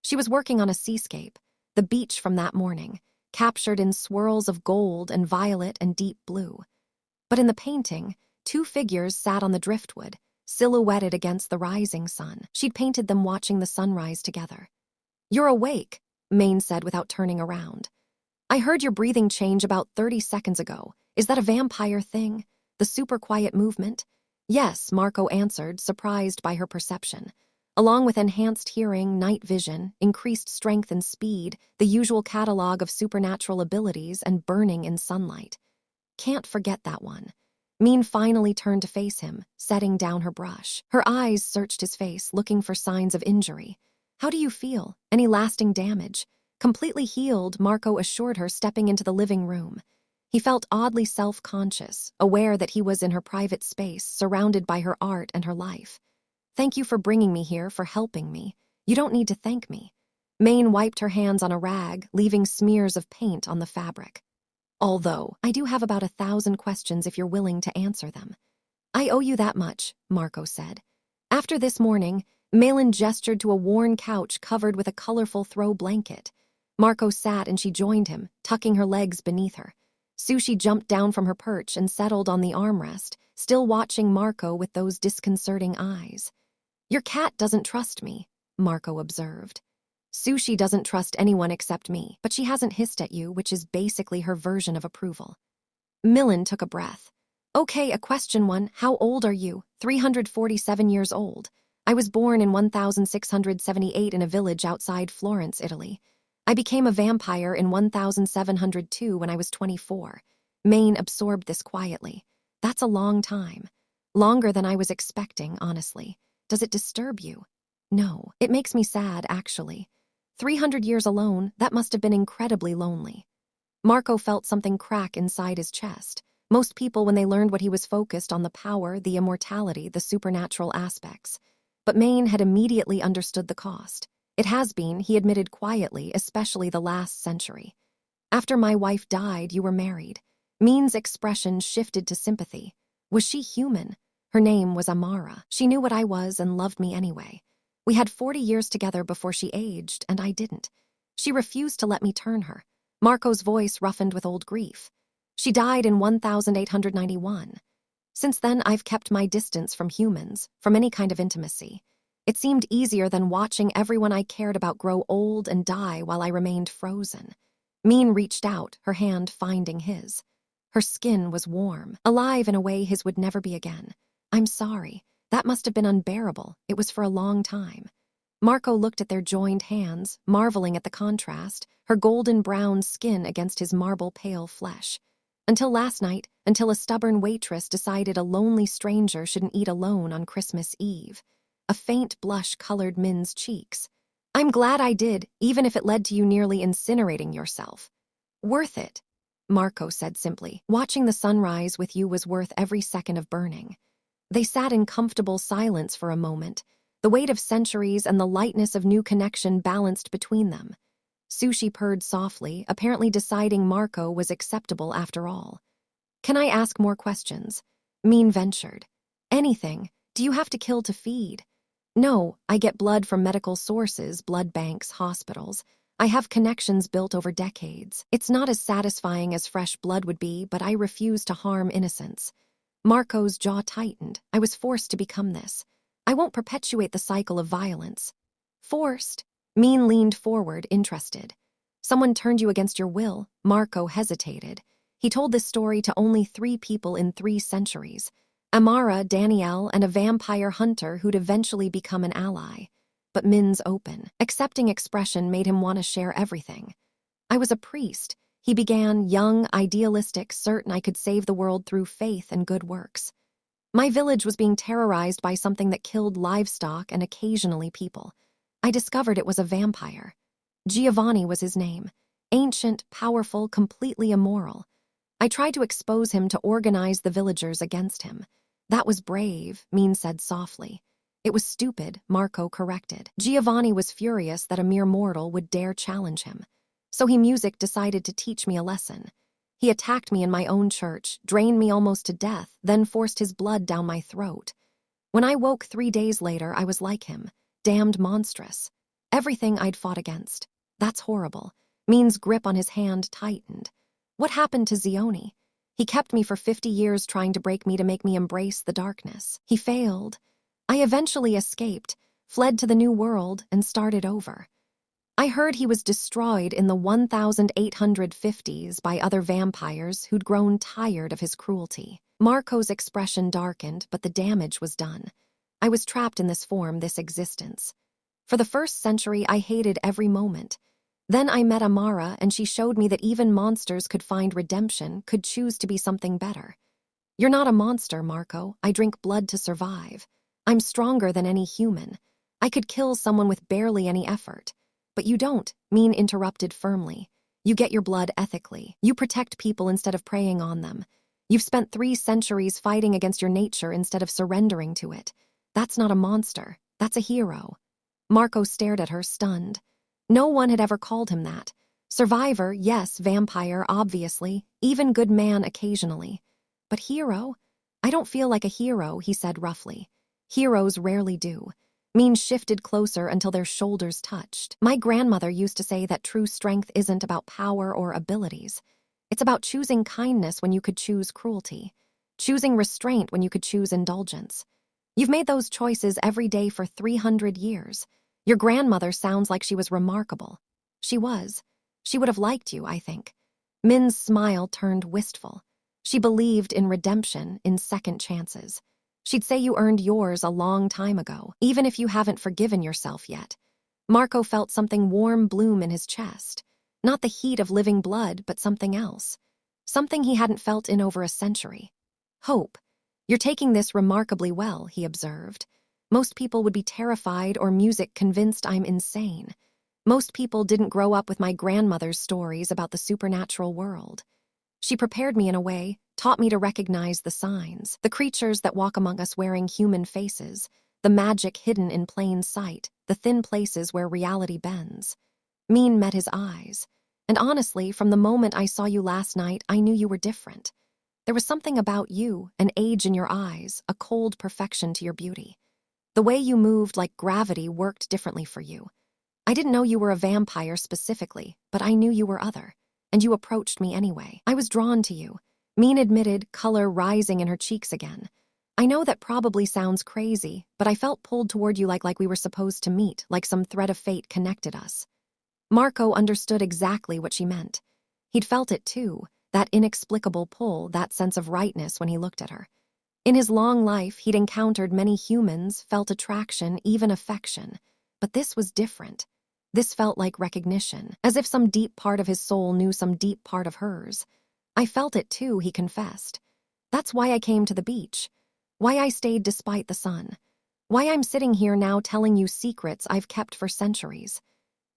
She was working on a seascape, the beach from that morning, captured in swirls of gold and violet and deep blue. But in the painting, 2 figures sat on the driftwood, silhouetted against the rising sun. She'd painted them watching the sunrise together. "You're awake," Maine said without turning around. "I heard your breathing change about 30 seconds ago. Is that a vampire thing? The super quiet movement?" "Yes," Marco answered, surprised by her perception. Along with enhanced hearing, night vision, increased strength and speed, the usual catalog of supernatural abilities, and burning in sunlight. "Can't forget that one." Mean finally turned to face him, setting down her brush. Her eyes searched his face, looking for signs of injury. "How do you feel? Any lasting damage?" "Completely healed," Marco assured her, stepping into the living room. He felt oddly self-conscious, aware that he was in her private space, surrounded by her art and her life. "Thank you for bringing me here, for helping me. You don't need to thank me." Maine wiped her hands on a rag, leaving smears of paint on the fabric. "Although, I do have about 1,000 questions if you're willing to answer them." "I owe you that much," Marco said. After this morning, Meilin gestured to a worn couch covered with a colorful throw blanket. Marco sat and she joined him, tucking her legs beneath her. Sushi jumped down from her perch and settled on the armrest, still watching Marco with those disconcerting eyes. "Your cat doesn't trust me," Marco observed. "Sushi doesn't trust anyone except me, but she hasn't hissed at you, which is basically her version of approval." Meilin took a breath. "Okay, a question one. How old are you?" 347 years old. "I was born in 1678 in a village outside Florence, Italy. I became a vampire in 1702 when I was 24. Maine absorbed this quietly. "That's a long time. Longer than I was expecting, honestly. Does it disturb you?" "No, it makes me sad, actually. 300 years alone, that must have been incredibly lonely." Marco felt something crack inside his chest. Most people, when they learned what he was focused on, the power, the immortality, the supernatural aspects. But Maine had immediately understood the cost. "It has been," he admitted quietly, "especially the last century. After my wife died, you were married." Maine's expression shifted to sympathy. "Was she human?" "Her name was Amara. She knew what I was and loved me anyway. We had 40 years together before she aged, and I didn't. She refused to let me turn her." Marco's voice roughened with old grief. "She died in 1891. Since then, I've kept my distance from humans, from any kind of intimacy. It seemed easier than watching everyone I cared about grow old and die while I remained frozen." Mean reached out, her hand finding his. Her skin was warm, alive in a way his would never be again. "I'm sorry. That must have been unbearable. It was for a long time." Marco looked at their joined hands, marveling at the contrast, her golden brown skin against his marble pale flesh. "Until last night, until a stubborn waitress decided a lonely stranger shouldn't eat alone on Christmas Eve." A faint blush colored Min's cheeks. I'm glad I did, even if it led to you nearly incinerating yourself. Worth it, Marco said simply. Watching the sunrise with you was worth every second of burning. They sat in comfortable silence for a moment. The weight of centuries and the lightness of new connection balanced between them. Sushi purred softly, apparently deciding Marco was acceptable after all. Can I ask more questions? Min ventured. Anything. Do you have to kill to feed? No, I get blood from medical sources, blood banks, hospitals. I have connections built over decades. It's not as satisfying as fresh blood would be, but I refuse to harm innocence. Marco's jaw tightened. I was forced to become this. I won't perpetuate the cycle of violence. Forced? Min leaned forward, interested. Someone turned you against your will. Marco hesitated. He told this story to only 3 people in 3 centuries. Amara, Danielle, and a vampire hunter who'd eventually become an ally. But Min's open, accepting expression made him want to share everything. I was a priest, he began, young, idealistic, certain I could save the world through faith and good works. My village was being terrorized by something that killed livestock and occasionally people. I discovered it was a vampire. Giovanni was his name. Ancient, powerful, completely immoral. I tried to expose him to organize the villagers against him. That was brave, Min said softly. It was stupid, Marco corrected. Giovanni was furious that a mere mortal would dare challenge him. So he decided to teach me a lesson. He attacked me in my own church, drained me almost to death, then forced his blood down my throat. When I woke 3 days later, I was like him, damned monstrous. Everything I'd fought against. That's horrible. Min's grip on his hand tightened. What happened to Zioni? He kept me for 50 years trying to break me to make me embrace the darkness. He failed. I eventually escaped, fled to the new world, and started over. I heard he was destroyed in the 1850s by other vampires who'd grown tired of his cruelty. Marco's expression darkened, but the damage was done. I was trapped in this form, this existence. For the first century, I hated every moment. Then I met Amara, and she showed me that even monsters could find redemption, could choose to be something better. You're not a monster, Marco. I drink blood to survive. I'm stronger than any human. I could kill someone with barely any effort. But you don't, Min interrupted firmly. You get your blood ethically. You protect people instead of preying on them. You've spent 3 centuries fighting against your nature instead of surrendering to it. That's not a monster. That's a hero. Marco stared at her, stunned. No one had ever called him that. Survivor, yes, vampire, obviously, even good man occasionally. But hero? I don't feel like a hero, he said roughly. Heroes rarely do. Min shifted closer until their shoulders touched. My grandmother used to say that true strength isn't about power or abilities. It's about choosing kindness when you could choose cruelty. Choosing restraint when you could choose indulgence. You've made those choices every day for 300 years. Your grandmother sounds like she was remarkable. She was. She would have liked you, I think. Min's smile turned wistful. She believed in redemption, in second chances. She'd say you earned yours a long time ago, even if you haven't forgiven yourself yet. Marco felt something warm bloom in his chest. Not the heat of living blood, but something else. Something he hadn't felt in over a century. Hope. You're taking this remarkably well, he observed. Most people would be terrified or music convinced I'm insane. Most people didn't grow up with my grandmother's stories about the supernatural world. She prepared me in a way, taught me to recognize the signs, the creatures that walk among us wearing human faces, the magic hidden in plain sight, the thin places where reality bends. Min met his eyes. And honestly, from the moment I saw you last night, I knew you were different. There was something about you, an age in your eyes, a cold perfection to your beauty. The way you moved like gravity worked differently for you. I didn't know you were a vampire specifically, but I knew you were other. And you approached me anyway. I was drawn to you. Min admitted, color rising in her cheeks again. I know that probably sounds crazy, but I felt pulled toward you like we were supposed to meet, like some thread of fate connected us. Marco understood exactly what she meant. He'd felt it too, that inexplicable pull, that sense of rightness when he looked at her. In his long life, he'd encountered many humans, felt attraction, even affection. But this was different. This felt like recognition, as if some deep part of his soul knew some deep part of hers. I felt it too, he confessed. That's why I came to the beach. Why I stayed despite the sun. Why I'm sitting here now telling you secrets I've kept for centuries.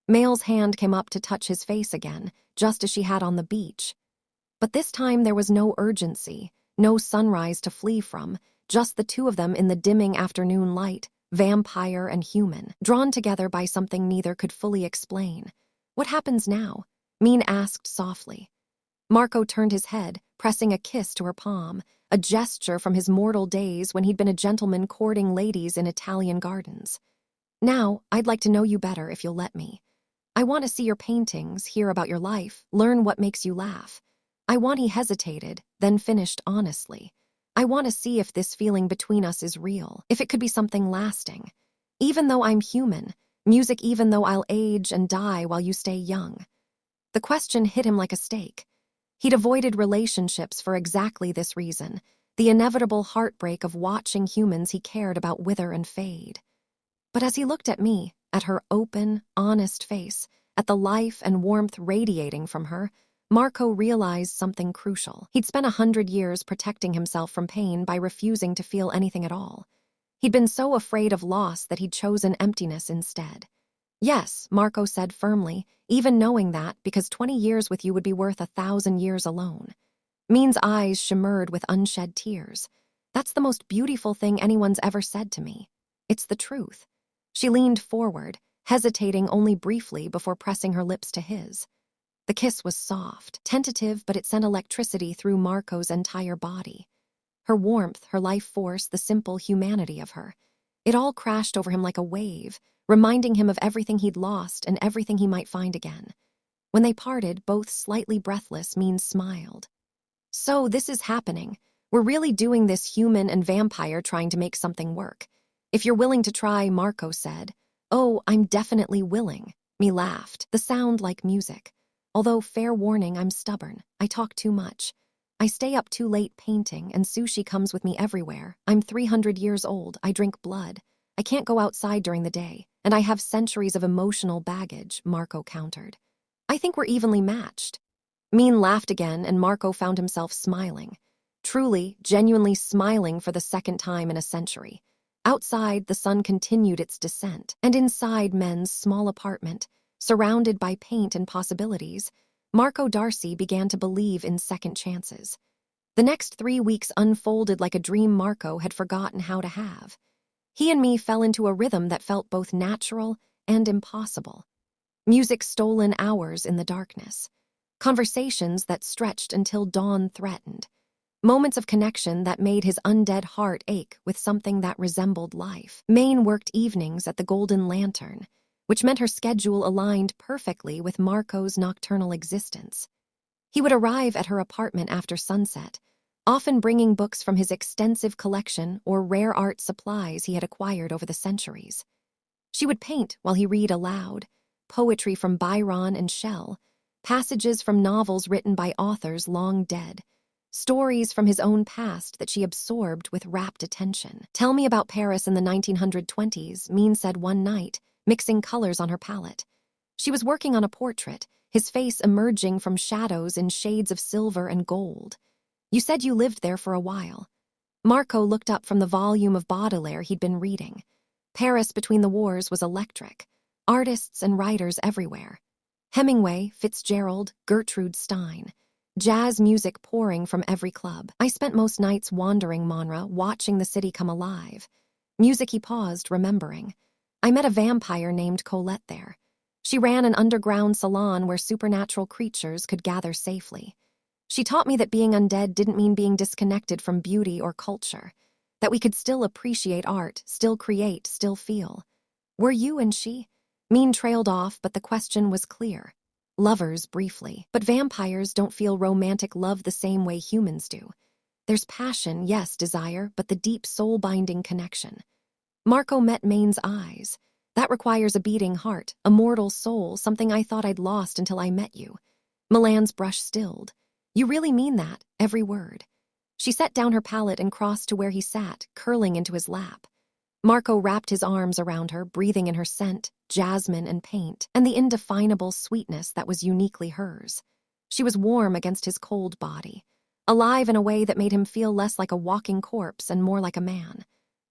Mail's hand came up to touch his face again, just as she had on the beach. But this time there was no urgency, no sunrise to flee from, just the two of them in the dimming afternoon light, vampire and human, drawn together by something neither could fully explain. What happens now? Mean asked softly. Marco turned his head, pressing a kiss to her palm, a gesture from his mortal days when he'd been a gentleman courting ladies in Italian gardens. Now, I'd like to know you better if you'll let me. I want to see your paintings, hear about your life, learn what makes you laugh. He hesitated, then finished honestly. I want to see if this feeling between us is real, if it could be something lasting. Even though I'm human, music even though I'll age and die while you stay young. The question hit him like a stake. He'd avoided relationships for exactly this reason, the inevitable heartbreak of watching humans he cared about wither and fade. But as he looked at me, at her open, honest face, at the life and warmth radiating from her, Marco realized something crucial. He'd spent 100 years protecting himself from pain by refusing to feel anything at all. He'd been so afraid of loss that he'd chosen emptiness instead. Yes, Marco said firmly, even knowing that, because 20 years with you would be worth 1,000 years alone. Mean's eyes shimmered with unshed tears. That's the most beautiful thing anyone's ever said to me. It's the truth. She leaned forward, hesitating only briefly before pressing her lips to his. The kiss was soft, tentative, but it sent electricity through Marco's entire body. Her warmth, her life force, the simple humanity of her. It all crashed over him like a wave, reminding him of everything he'd lost and everything he might find again. When they parted, both slightly breathless, Mean smiled. So this is happening. We're really doing this, human and vampire trying to make something work. If you're willing to try, Marco said. Oh, I'm definitely willing. Me laughed, the sound like music. Although, fair warning, I'm stubborn. I talk too much. I stay up too late painting, and sushi comes with me everywhere. I'm 300 years old. I drink blood. I can't go outside during the day, and I have centuries of emotional baggage, Marco countered. I think we're evenly matched. Mean laughed again, and Marco found himself smiling. Truly, genuinely smiling for the second time in a century. Outside, the sun continued its descent, and inside Men's small apartment, surrounded by paint and possibilities, Marco Darcy began to believe in second chances. The next 3 weeks unfolded like a dream Marco had forgotten how to have. He and me fell into a rhythm that felt both natural and impossible. Music stolen hours in the darkness. Conversations that stretched until dawn threatened. Moments of connection that made his undead heart ache with something that resembled life. Maine worked evenings at the Golden Lantern, which meant her schedule aligned perfectly with Marco's nocturnal existence. He would arrive at her apartment after sunset, often bringing books from his extensive collection or rare art supplies he had acquired over the centuries. She would paint while he read aloud, poetry from Byron and Shell, passages from novels written by authors long dead, stories from his own past that she absorbed with rapt attention. Tell me about Paris in the 1920s, Mean said one night, mixing colors on her palette. She was working on a portrait, his face emerging from shadows in shades of silver and gold. You said you lived there for a while. Marco looked up from the volume of Baudelaire he'd been reading. Paris between the wars was electric. Artists and writers everywhere. Hemingway, Fitzgerald, Gertrude Stein. Jazz music pouring from every club. I spent most nights wandering Monra, watching the city come alive. Music, he paused, remembering. I met a vampire named Colette there. She ran an underground salon where supernatural creatures could gather safely. She taught me that being undead didn't mean being disconnected from beauty or culture, that we could still appreciate art, still create, still feel. Were you and she? Mean trailed off, but the question was clear. Lovers, briefly, but vampires don't feel romantic love the same way humans do. There's passion, yes, desire, but the deep soul-binding connection. Marco met Maine's eyes. That requires a beating heart, a mortal soul, something I thought I'd lost until I met you. Milan's brush stilled. You really mean that, every word. She set down her palette and crossed to where he sat, curling into his lap. Marco wrapped his arms around her, breathing in her scent, jasmine and paint, and the indefinable sweetness that was uniquely hers. She was warm against his cold body, alive in a way that made him feel less like a walking corpse and more like a man.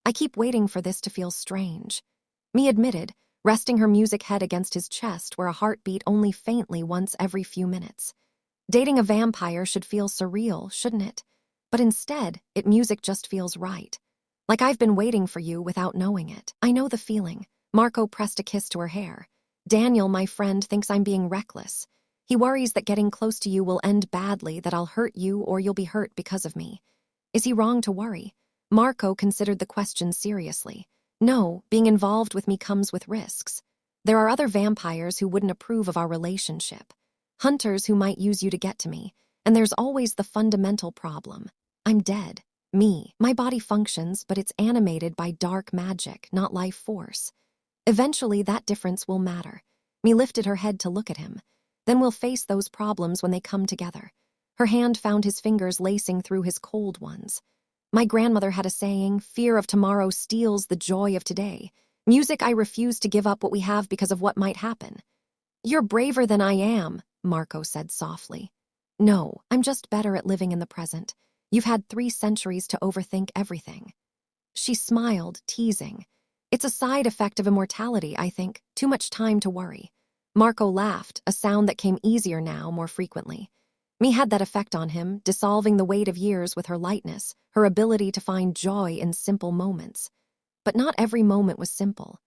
I keep waiting for this to feel strange. Me admitted, resting her music head against his chest where a heart beat only faintly once every few minutes. Dating a vampire should feel surreal, shouldn't it? But instead, music just feels right. Like I've been waiting for you without knowing it. I know the feeling. Marco pressed a kiss to her hair. Daniel, my friend, thinks I'm being reckless. He worries that getting close to you will end badly, that I'll hurt you or you'll be hurt because of me. Is he wrong to worry? Marco considered the question seriously. No, being involved with me comes with risks. There are other vampires who wouldn't approve of our relationship. Hunters who might use you to get to me. And there's always the fundamental problem. I'm dead. Me. My body functions, but it's animated by dark magic, not life force. Eventually, that difference will matter. Me lifted her head to look at him. Then we'll face those problems when they come together. Her hand found his fingers lacing through his cold ones. My grandmother had a saying, fear of tomorrow steals the joy of today. Music, I refuse to give up what we have because of what might happen. You're braver than I am, Marco said softly. No, I'm just better at living in the present. You've had 3 centuries to overthink everything. She smiled, teasing. It's a side effect of immortality, I think. Too much time to worry. Marco laughed, a sound that came easier now, more frequently. Me had that effect on him, dissolving the weight of years with her lightness, her ability to find joy in simple moments. But not every moment was simple.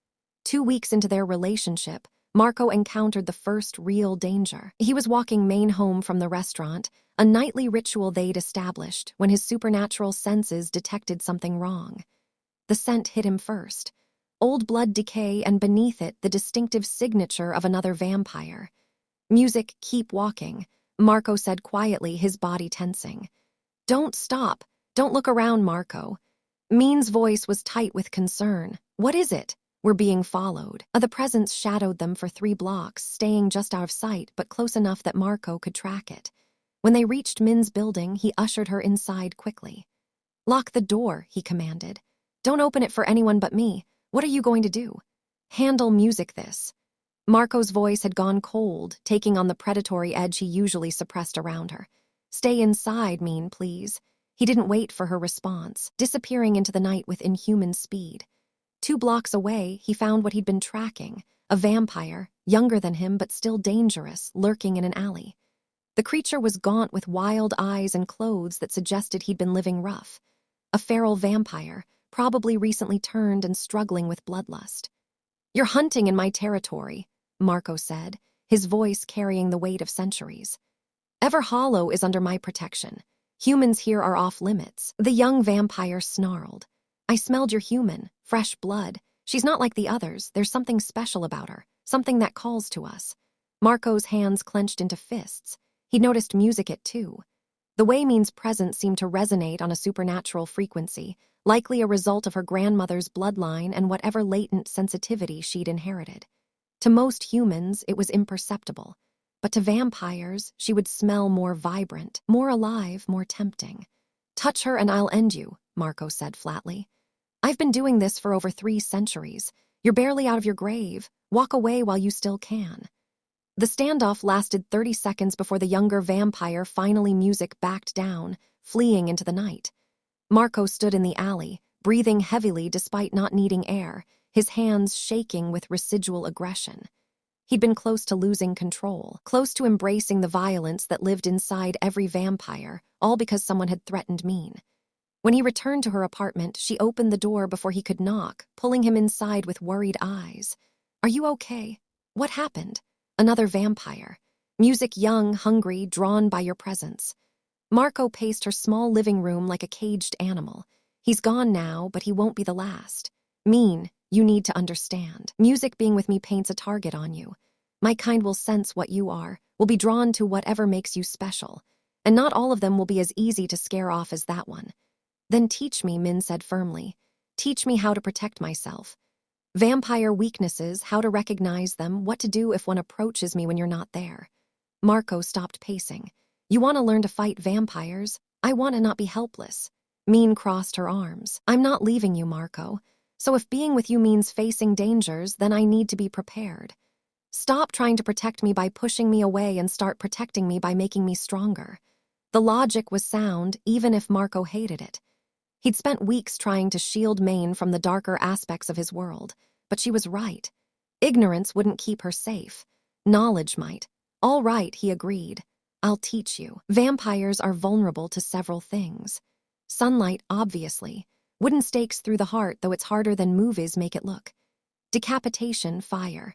2 weeks into their relationship, Marco encountered the first real danger. He was walking Maine home from the restaurant, a nightly ritual they'd established, when his supernatural senses detected something wrong. The scent hit him first. Old blood decay, and beneath it, the distinctive signature of another vampire. Music, keep walking, Marco said quietly, his body tensing. Don't stop. Don't look around, Marco. Mean's voice was tight with concern. What is it? We're being followed. The presence shadowed them for 3 blocks, staying just out of sight, but close enough that Marco could track it. When they reached Min's building, he ushered her inside quickly. Lock the door, he commanded. Don't open it for anyone but me. What are you going to do? Handle music this. Marco's voice had gone cold, taking on the predatory edge he usually suppressed around her. Stay inside, Mean, please. He didn't wait for her response, disappearing into the night with inhuman speed. 2 blocks away, he found what he'd been tracking, a vampire, younger than him but still dangerous, lurking in an alley. The creature was gaunt with wild eyes and clothes that suggested he'd been living rough. A feral vampire, probably recently turned and struggling with bloodlust. You're hunting in my territory, Marco said, his voice carrying the weight of centuries. Everhollow is under my protection. Humans here are off limits. The young vampire snarled. I smelled your human, fresh blood. She's not like the others. There's something special about her, something that calls to us. Marco's hands clenched into fists. He'd noticed music it too. The way Mean's presence seemed to resonate on a supernatural frequency, likely a result of her grandmother's bloodline and whatever latent sensitivity she'd inherited. To most humans, it was imperceptible. But to vampires, she would smell more vibrant, more alive, more tempting. Touch her and I'll end you, Marco said flatly. I've been doing this for over 3 centuries. You're barely out of your grave. Walk away while you still can. The standoff lasted 30 seconds before the younger vampire finally music backed down, fleeing into the night. Marco stood in the alley, breathing heavily despite not needing air, his hands shaking with residual aggression. He'd been close to losing control, close to embracing the violence that lived inside every vampire, all because someone had threatened Mean. When he returned to her apartment, she opened the door before he could knock, pulling him inside with worried eyes. Are you okay? What happened? Another vampire. Music young, hungry, drawn by your presence. Marco paced her small living room like a caged animal. He's gone now, but he won't be the last. Mean, you need to understand. Music being with me paints a target on you. My kind will sense what you are, will be drawn to whatever makes you special. And not all of them will be as easy to scare off as that one. Then teach me, Min said firmly. Teach me how to protect myself. Vampire weaknesses, how to recognize them, what to do if one approaches me when you're not there. Marco stopped pacing. You want to learn to fight vampires? I want to not be helpless. Mean crossed her arms. I'm not leaving you, Marco. So if being with you means facing dangers, then I need to be prepared. Stop trying to protect me by pushing me away and start protecting me by making me stronger. The logic was sound, even if Marco hated it. He'd spent weeks trying to shield Maine from the darker aspects of his world, but she was right. Ignorance wouldn't keep her safe. Knowledge might. All right, he agreed. I'll teach you. Vampires are vulnerable to several things. Sunlight, obviously. Wooden stakes through the heart, though it's harder than movies make it look. Decapitation, fire.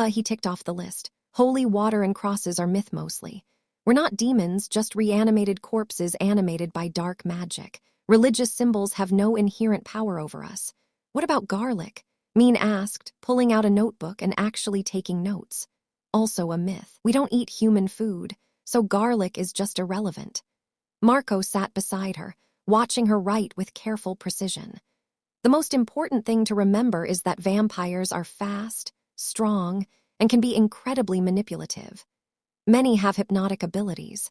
He ticked off the list. Holy water and crosses are myth mostly. We're not demons, just reanimated corpses animated by dark magic. Religious symbols have no inherent power over us. What about garlic? Mean asked, pulling out a notebook and actually taking notes. Also a myth. We don't eat human food, so garlic is just irrelevant. Marco sat beside her, watching her write with careful precision. The most important thing to remember is that vampires are fast, strong, and can be incredibly manipulative. Many have hypnotic abilities.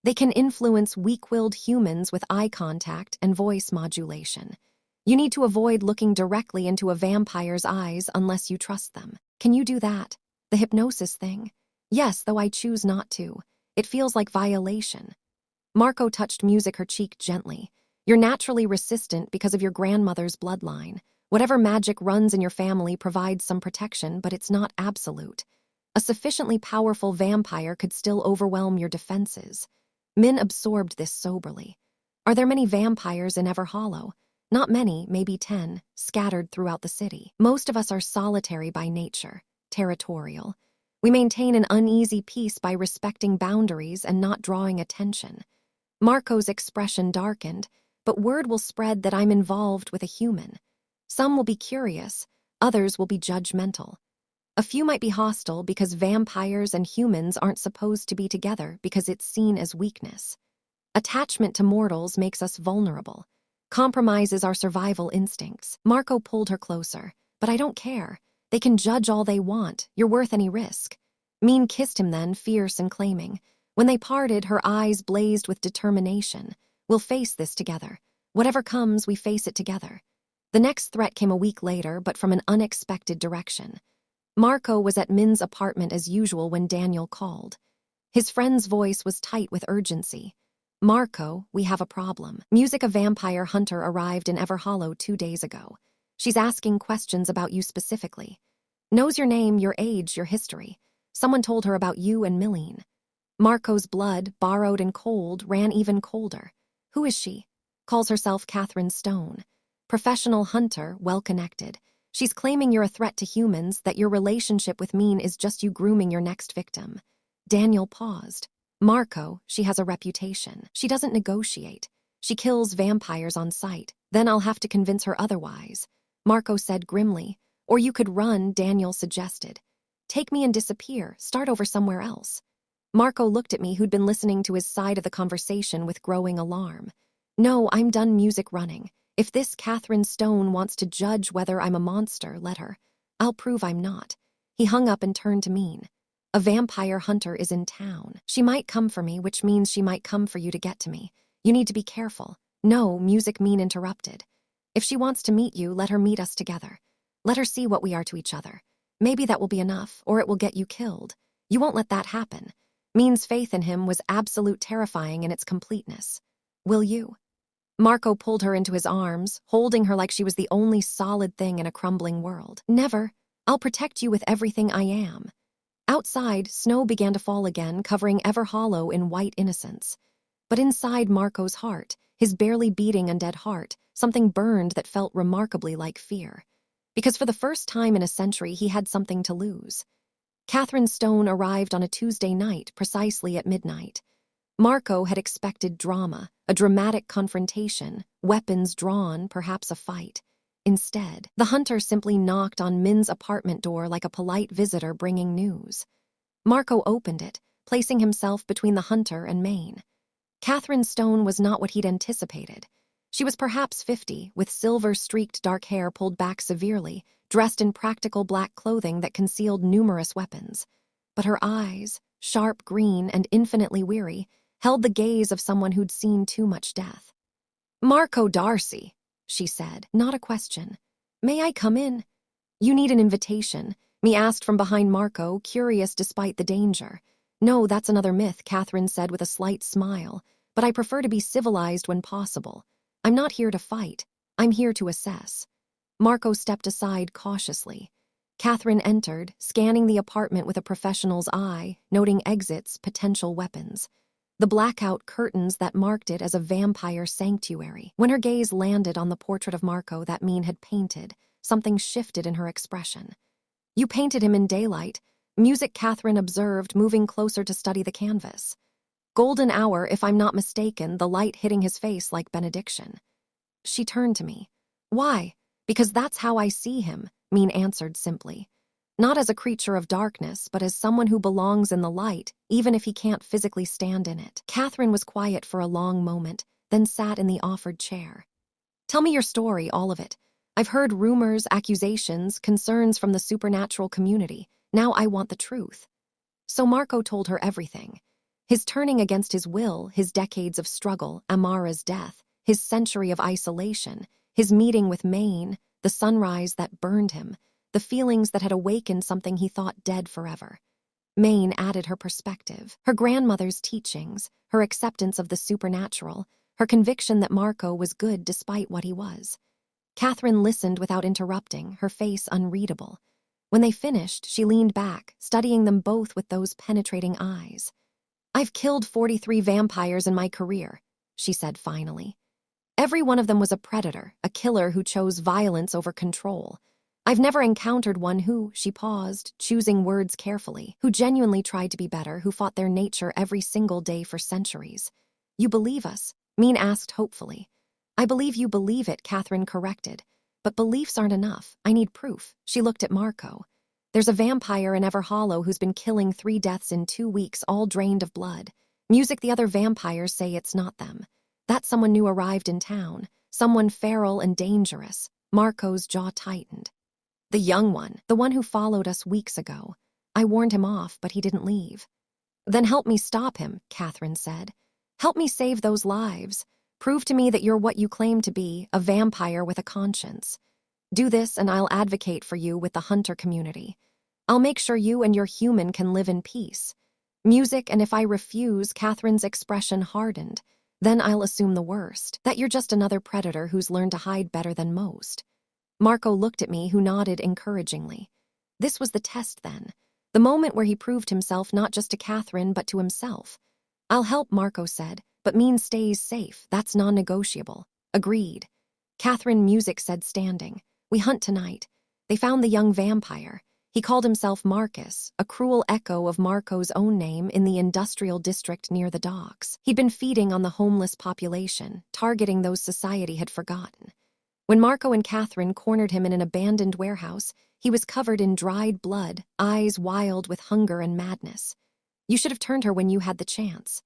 They can influence weak-willed humans with eye contact and voice modulation. You need to avoid looking directly into a vampire's eyes unless you trust them. Can you do that? The hypnosis thing? Yes, though I choose not to. It feels like violation. Marco touched her cheek gently. You're naturally resistant because of your grandmother's bloodline. Whatever magic runs in your family provides some protection, but it's not absolute. A sufficiently powerful vampire could still overwhelm your defenses. Min absorbed this soberly. Are there many vampires in Everhollow? Not many, maybe 10, scattered throughout the city. Most of us are solitary by nature, territorial. We maintain an uneasy peace by respecting boundaries and not drawing attention. Marco's expression darkened, but word will spread that I'm involved with a human. Some will be curious, others will be judgmental. A few might be hostile because vampires and humans aren't supposed to be together because it's seen as weakness. Attachment to mortals makes us vulnerable. Compromises our survival instincts. Marco pulled her closer. But I don't care. They can judge all they want. You're worth any risk. Mean kissed him then, fierce and claiming. When they parted, her eyes blazed with determination. We'll face this together. Whatever comes, we face it together. The next threat came a week later, but from an unexpected direction. Marco was at Min's apartment as usual when Daniel called. His friend's voice was tight with urgency. Marco, we have a problem. A vampire hunter arrived in Everhollow 2 days ago. She's asking questions about you specifically. Knows your name, your age, your history. Someone told her about you and Meilin. Marco's blood, borrowed and cold, ran even colder. Who is she? Calls herself Catherine Stone. Professional hunter, well-connected. She's claiming you're a threat to humans, that your relationship with Mean is just you grooming your next victim. Daniel paused. Marco, she has a reputation. She doesn't negotiate. She kills vampires on sight. Then I'll have to convince her otherwise. Marco said grimly. Or you could run, Daniel suggested. Take me and disappear, start over somewhere else. Marco looked at me, who'd been listening to his side of the conversation with growing alarm. No, I'm done music running. If this Catherine Stone wants to judge whether I'm a monster, let her. I'll prove I'm not. He hung up and turned to Mean. A vampire hunter is in town. She might come for me, which means she might come for you to get to me. You need to be careful. No, Mean interrupted. If she wants to meet you, let her meet us together. Let her see what we are to each other. Maybe that will be enough, or it will get you killed. You won't let that happen. Mean's faith in him was absolute terrifying in its completeness. Will you? Marco pulled her into his arms, holding her like she was the only solid thing in a crumbling world. Never. I'll protect you with everything I am. Outside, snow began to fall again, covering Everhollow in white innocence. But inside Marco's heart, his barely beating undead heart, something burned that felt remarkably like fear. Because for the first time in a century, he had something to lose. Catherine Stone arrived on a Tuesday night, precisely at midnight. Marco had expected drama, a dramatic confrontation, weapons drawn, perhaps a fight. Instead, the hunter simply knocked on Min's apartment door like a polite visitor bringing news. Marco opened it, placing himself between the hunter and Maine. Catherine Stone was not what he'd anticipated. She was perhaps 50, with silver-streaked dark hair pulled back severely, dressed in practical black clothing that concealed numerous weapons. But her eyes, sharp green and infinitely weary, held the gaze of someone who'd seen too much death. "Marco Darcy," she said, not a question. "May I come in?" "You need an invitation," Me asked from behind Marco, curious despite the danger. "No, that's another myth," Catherine said with a slight smile, "but I prefer to be civilized when possible. I'm not here to fight. I'm here to assess. Marco stepped aside cautiously. Catherine entered, scanning the apartment with a professional's eye, noting exits, potential weapons. The blackout curtains that marked it as a vampire sanctuary. When her gaze landed on the portrait of Marco that Meilin had painted, something shifted in her expression. You painted him in daylight, music Catherine observed, moving closer to study the canvas. Golden hour, if I'm not mistaken, the light hitting his face like benediction. She turned to me. Why? Because that's how I see him, Meilin answered simply. Not as a creature of darkness, but as someone who belongs in the light, even if he can't physically stand in it. Catherine was quiet for a long moment, then sat in the offered chair. Tell me your story, all of it. I've heard rumors, accusations, concerns from the supernatural community. Now I want the truth. So Marco told her everything. His turning against his will, his decades of struggle, Amara's death, his century of isolation, his meeting with Meilin, the sunrise that burned him, the feelings that had awakened something he thought dead forever. Meilin added her perspective, her grandmother's teachings, her acceptance of the supernatural, her conviction that Marco was good despite what he was. Catherine listened without interrupting, her face unreadable. When they finished, she leaned back, studying them both with those penetrating eyes. I've killed 43 vampires in my career, she said finally. Every one of them was a predator, a killer who chose violence over control. I've never encountered one who, she paused, choosing words carefully, who genuinely tried to be better, who fought their nature every single day for centuries. You believe us? Meilin asked hopefully. I believe you believe it, Catherine corrected. But beliefs aren't enough. I need proof. She looked at Marco. There's a vampire in Everhollow who's been killing 3 deaths in 2 weeks, all drained of blood. Music, the other vampires say it's not them. That someone new arrived in town, someone feral and dangerous. Marco's jaw tightened. The young one, the one who followed us weeks ago. I warned him off, but he didn't leave. Then help me stop him, Catherine said. Help me save those lives. Prove to me that you're what you claim to be, a vampire with a conscience. Do this and I'll advocate for you with the hunter community. I'll make sure you and your human can live in peace. Music, and if I refuse, Catherine's expression hardened. Then I'll assume the worst, that you're just another predator who's learned to hide better than most. Marco looked at me, who nodded encouragingly. This was the test then. The moment where he proved himself not just to Catherine but to himself. I'll help, Marco said, but Meilin stays safe. That's non-negotiable. Agreed. Catherine, music said, standing. We hunt tonight. They found the young vampire. He called himself Marcus, a cruel echo of Marco's own name, in the industrial district near the docks. He'd been feeding on the homeless population, targeting those society had forgotten. When Marco and Catherine cornered him in an abandoned warehouse, he was covered in dried blood, eyes wild with hunger and madness. You should have turned her when you had the chance.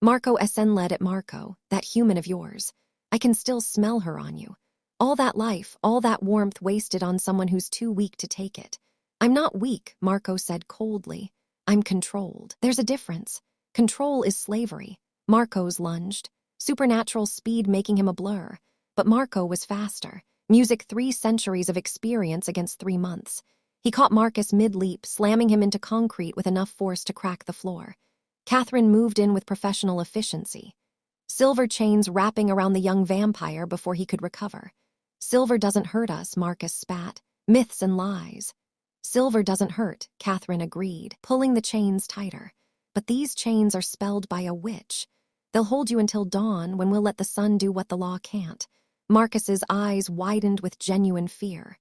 Marco SN led at Marco, that human of yours. I can still smell her on you. All that life, all that warmth wasted on someone who's too weak to take it. I'm not weak, Marco said coldly. I'm controlled. There's a difference. Control is slavery. Marco's lunged, supernatural speed making him a blur. But Marco was faster. Music, 3 centuries of experience against 3 months. He caught Marcus mid-leap, slamming him into concrete with enough force to crack the floor. Catherine moved in with professional efficiency. Silver chains wrapping around the young vampire before he could recover. Silver doesn't hurt us, Marcus spat. Myths and lies. Silver doesn't hurt, Catherine agreed, pulling the chains tighter. But these chains are spelled by a witch. They'll hold you until dawn, when we'll let the sun do what the law can't. Marcus's eyes widened with genuine fear.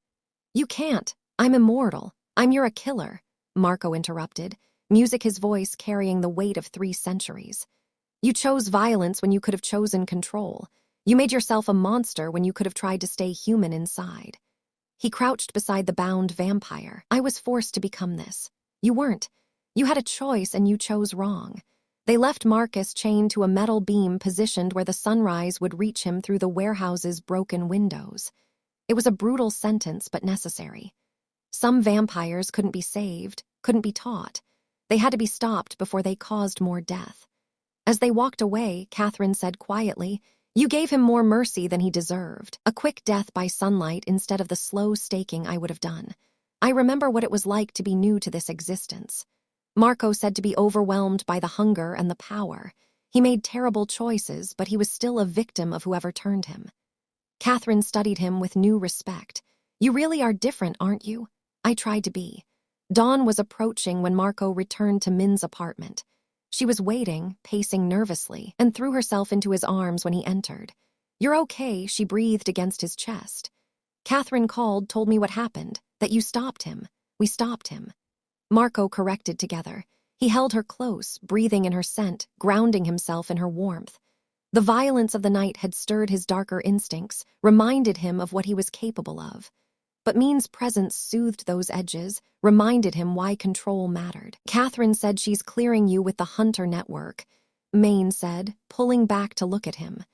You can't. I'm immortal. You're a killer, Marco interrupted, music, his voice carrying the weight of 3 centuries. You chose violence when you could have chosen control. You made yourself a monster when you could have tried to stay human inside. He crouched beside the bound vampire. I was forced to become this. You weren't. You had a choice and you chose wrong. They left Marcus chained to a metal beam positioned where the sunrise would reach him through the warehouse's broken windows. It was a brutal sentence, but necessary. Some vampires couldn't be saved, couldn't be taught. They had to be stopped before they caused more death. As they walked away, Catherine said quietly, You gave him more mercy than he deserved. A quick death by sunlight instead of the slow staking I would have done. I remember what it was like to be new to this existence. Marco said to be overwhelmed by the hunger and the power. He made terrible choices, but he was still a victim of whoever turned him. Catherine studied him with new respect. You really are different, aren't you? I tried to be. Dawn was approaching when Marco returned to Min's apartment. She was waiting, pacing nervously, and threw herself into his arms when he entered. You're okay, she breathed against his chest. Catherine called, told me what happened, that you stopped him. We stopped him. Marco corrected together. He held her close, breathing in her scent, grounding himself in her warmth. The violence of the night had stirred his darker instincts, reminded him of what he was capable of. But Min's presence soothed those edges, reminded him why control mattered. Catherine said she's clearing you with the Hunter network. Maine said, pulling back to look at him.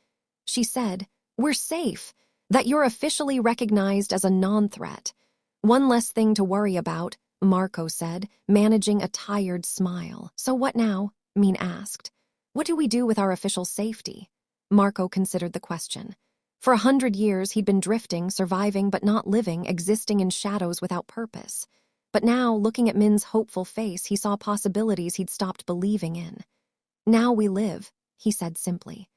She said, we're safe, that you're officially recognized as a non-threat. One less thing to worry about, Marco said, managing a tired smile. So what now? Mean asked. What do we do with our official safety? Marco considered the question. For 100 years, he'd been drifting, surviving but not living, existing in shadows without purpose. But now, looking at Min's hopeful face, he saw possibilities he'd stopped believing in. Now we live, he said simply.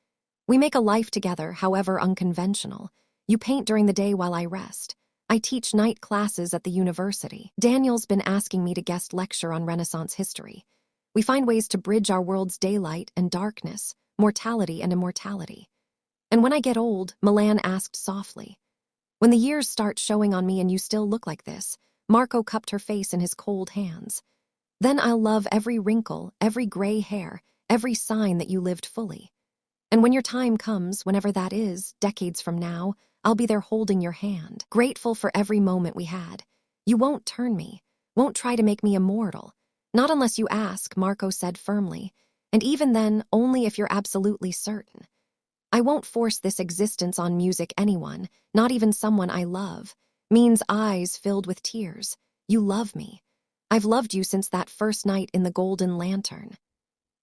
We make a life together, however unconventional. You paint during the day while I rest. I teach night classes at the university. Daniel's been asking me to guest lecture on Renaissance history. We find ways to bridge our world's daylight and darkness, mortality and immortality. And when I get old, Meilin asked softly. When the years start showing on me and you still look like this, Marco cupped her face in his cold hands. Then I'll love every wrinkle, every gray hair, every sign that you lived fully. And when your time comes, whenever that is, decades from now, I'll be there holding your hand, grateful for every moment we had. You won't turn me, won't try to make me immortal. Not unless you ask, Marco said firmly. And even then, only if you're absolutely certain. I won't force this existence on music anyone, not even someone I love. Min's eyes filled with tears. You love me. I've loved you since that first night in the Golden Lantern.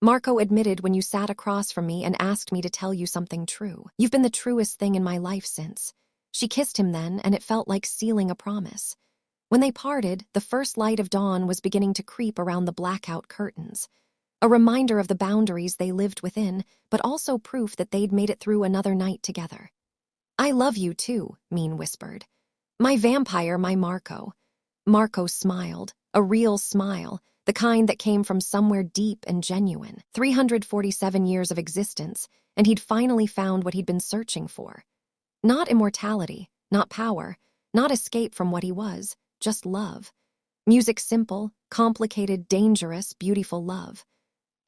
Marco admitted when you sat across from me and asked me to tell you something true. You've been the truest thing in my life since. She kissed him then, and it felt like sealing a promise. When they parted, the first light of dawn was beginning to creep around the blackout curtains. A reminder of the boundaries they lived within, but also proof that they'd made it through another night together. I love you too, Min whispered. My vampire, my Marco. Marco smiled, a real smile, the kind that came from somewhere deep and genuine. 347 years of existence, and he'd finally found what he'd been searching for. Not immortality, not power, not escape from what he was, just love. Music simple, complicated, dangerous, beautiful love.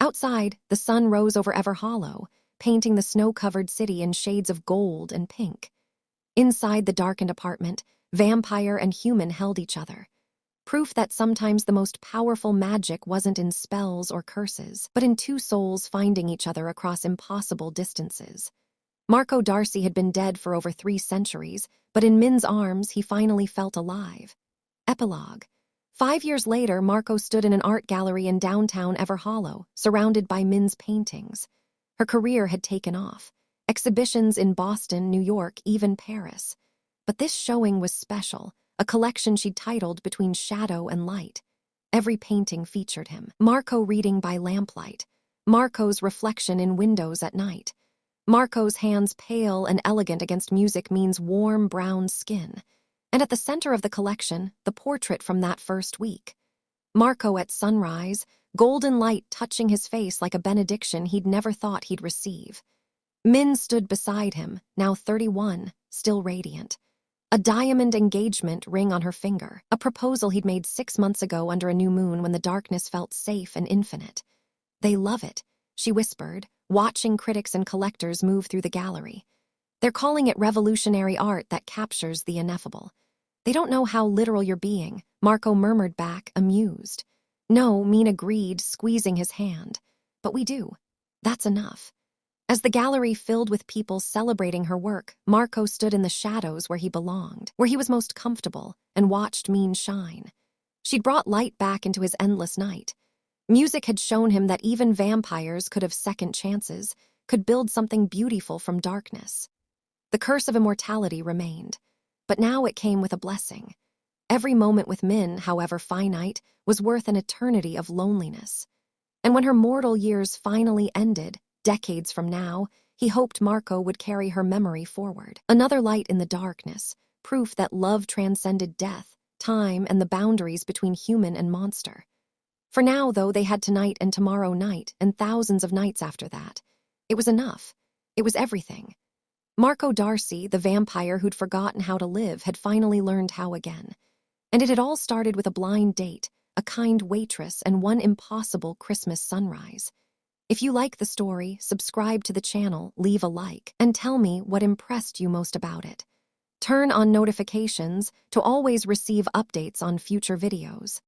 Outside, the sun rose over Everhollow, painting the snow-covered city in shades of gold and pink. Inside the darkened apartment, vampire and human held each other. Proof that sometimes the most powerful magic wasn't in spells or curses, but in two souls finding each other across impossible distances. Marco Darcy had been dead for over 3 centuries, but in Min's arms he finally felt alive. Epilogue. 5 years later, Marco stood in an art gallery in downtown Everhollow, surrounded by Min's paintings. Her career had taken off. Exhibitions in Boston, New York, even Paris. But this showing was special, a collection she'd titled Between Shadow and Light. Every painting featured him. Marco reading by lamplight. Marco's reflection in windows at night. Marco's hands pale and elegant against music Min's warm brown skin. And at the center of the collection, the portrait from that first week. Marco at sunrise, golden light touching his face like a benediction he'd never thought he'd receive. Min stood beside him, now 31, still radiant. A diamond engagement ring on her finger, a proposal he'd made 6 months ago under a new moon when the darkness felt safe and infinite. They love it, she whispered, watching critics and collectors move through the gallery. They're calling it revolutionary art that captures the ineffable. They don't know how literal you're being, Marco murmured back, amused. No, Min agreed, squeezing his hand. But we do. That's enough. As the gallery filled with people celebrating her work, Marco stood in the shadows where he belonged, where he was most comfortable, and watched Min shine. She'd brought light back into his endless night. Music had shown him that even vampires could have second chances, could build something beautiful from darkness. The curse of immortality remained. But now it came with a blessing. Every moment with Min, however finite, was worth an eternity of loneliness. And when her mortal years finally ended, Decades from now, he hoped Marco would carry her memory forward. Another light in the darkness, proof that love transcended death, time, and the boundaries between human and monster. For now, though, they had tonight and tomorrow night and thousands of nights after that. It was enough. It was everything. Marco Darcy, the vampire who'd forgotten how to live, had finally learned how again. And it had all started with a blind date, a kind waitress, and one impossible Christmas sunrise. If you like the story, subscribe to the channel, leave a like, and tell me what impressed you most about it. Turn on notifications to always receive updates on future videos.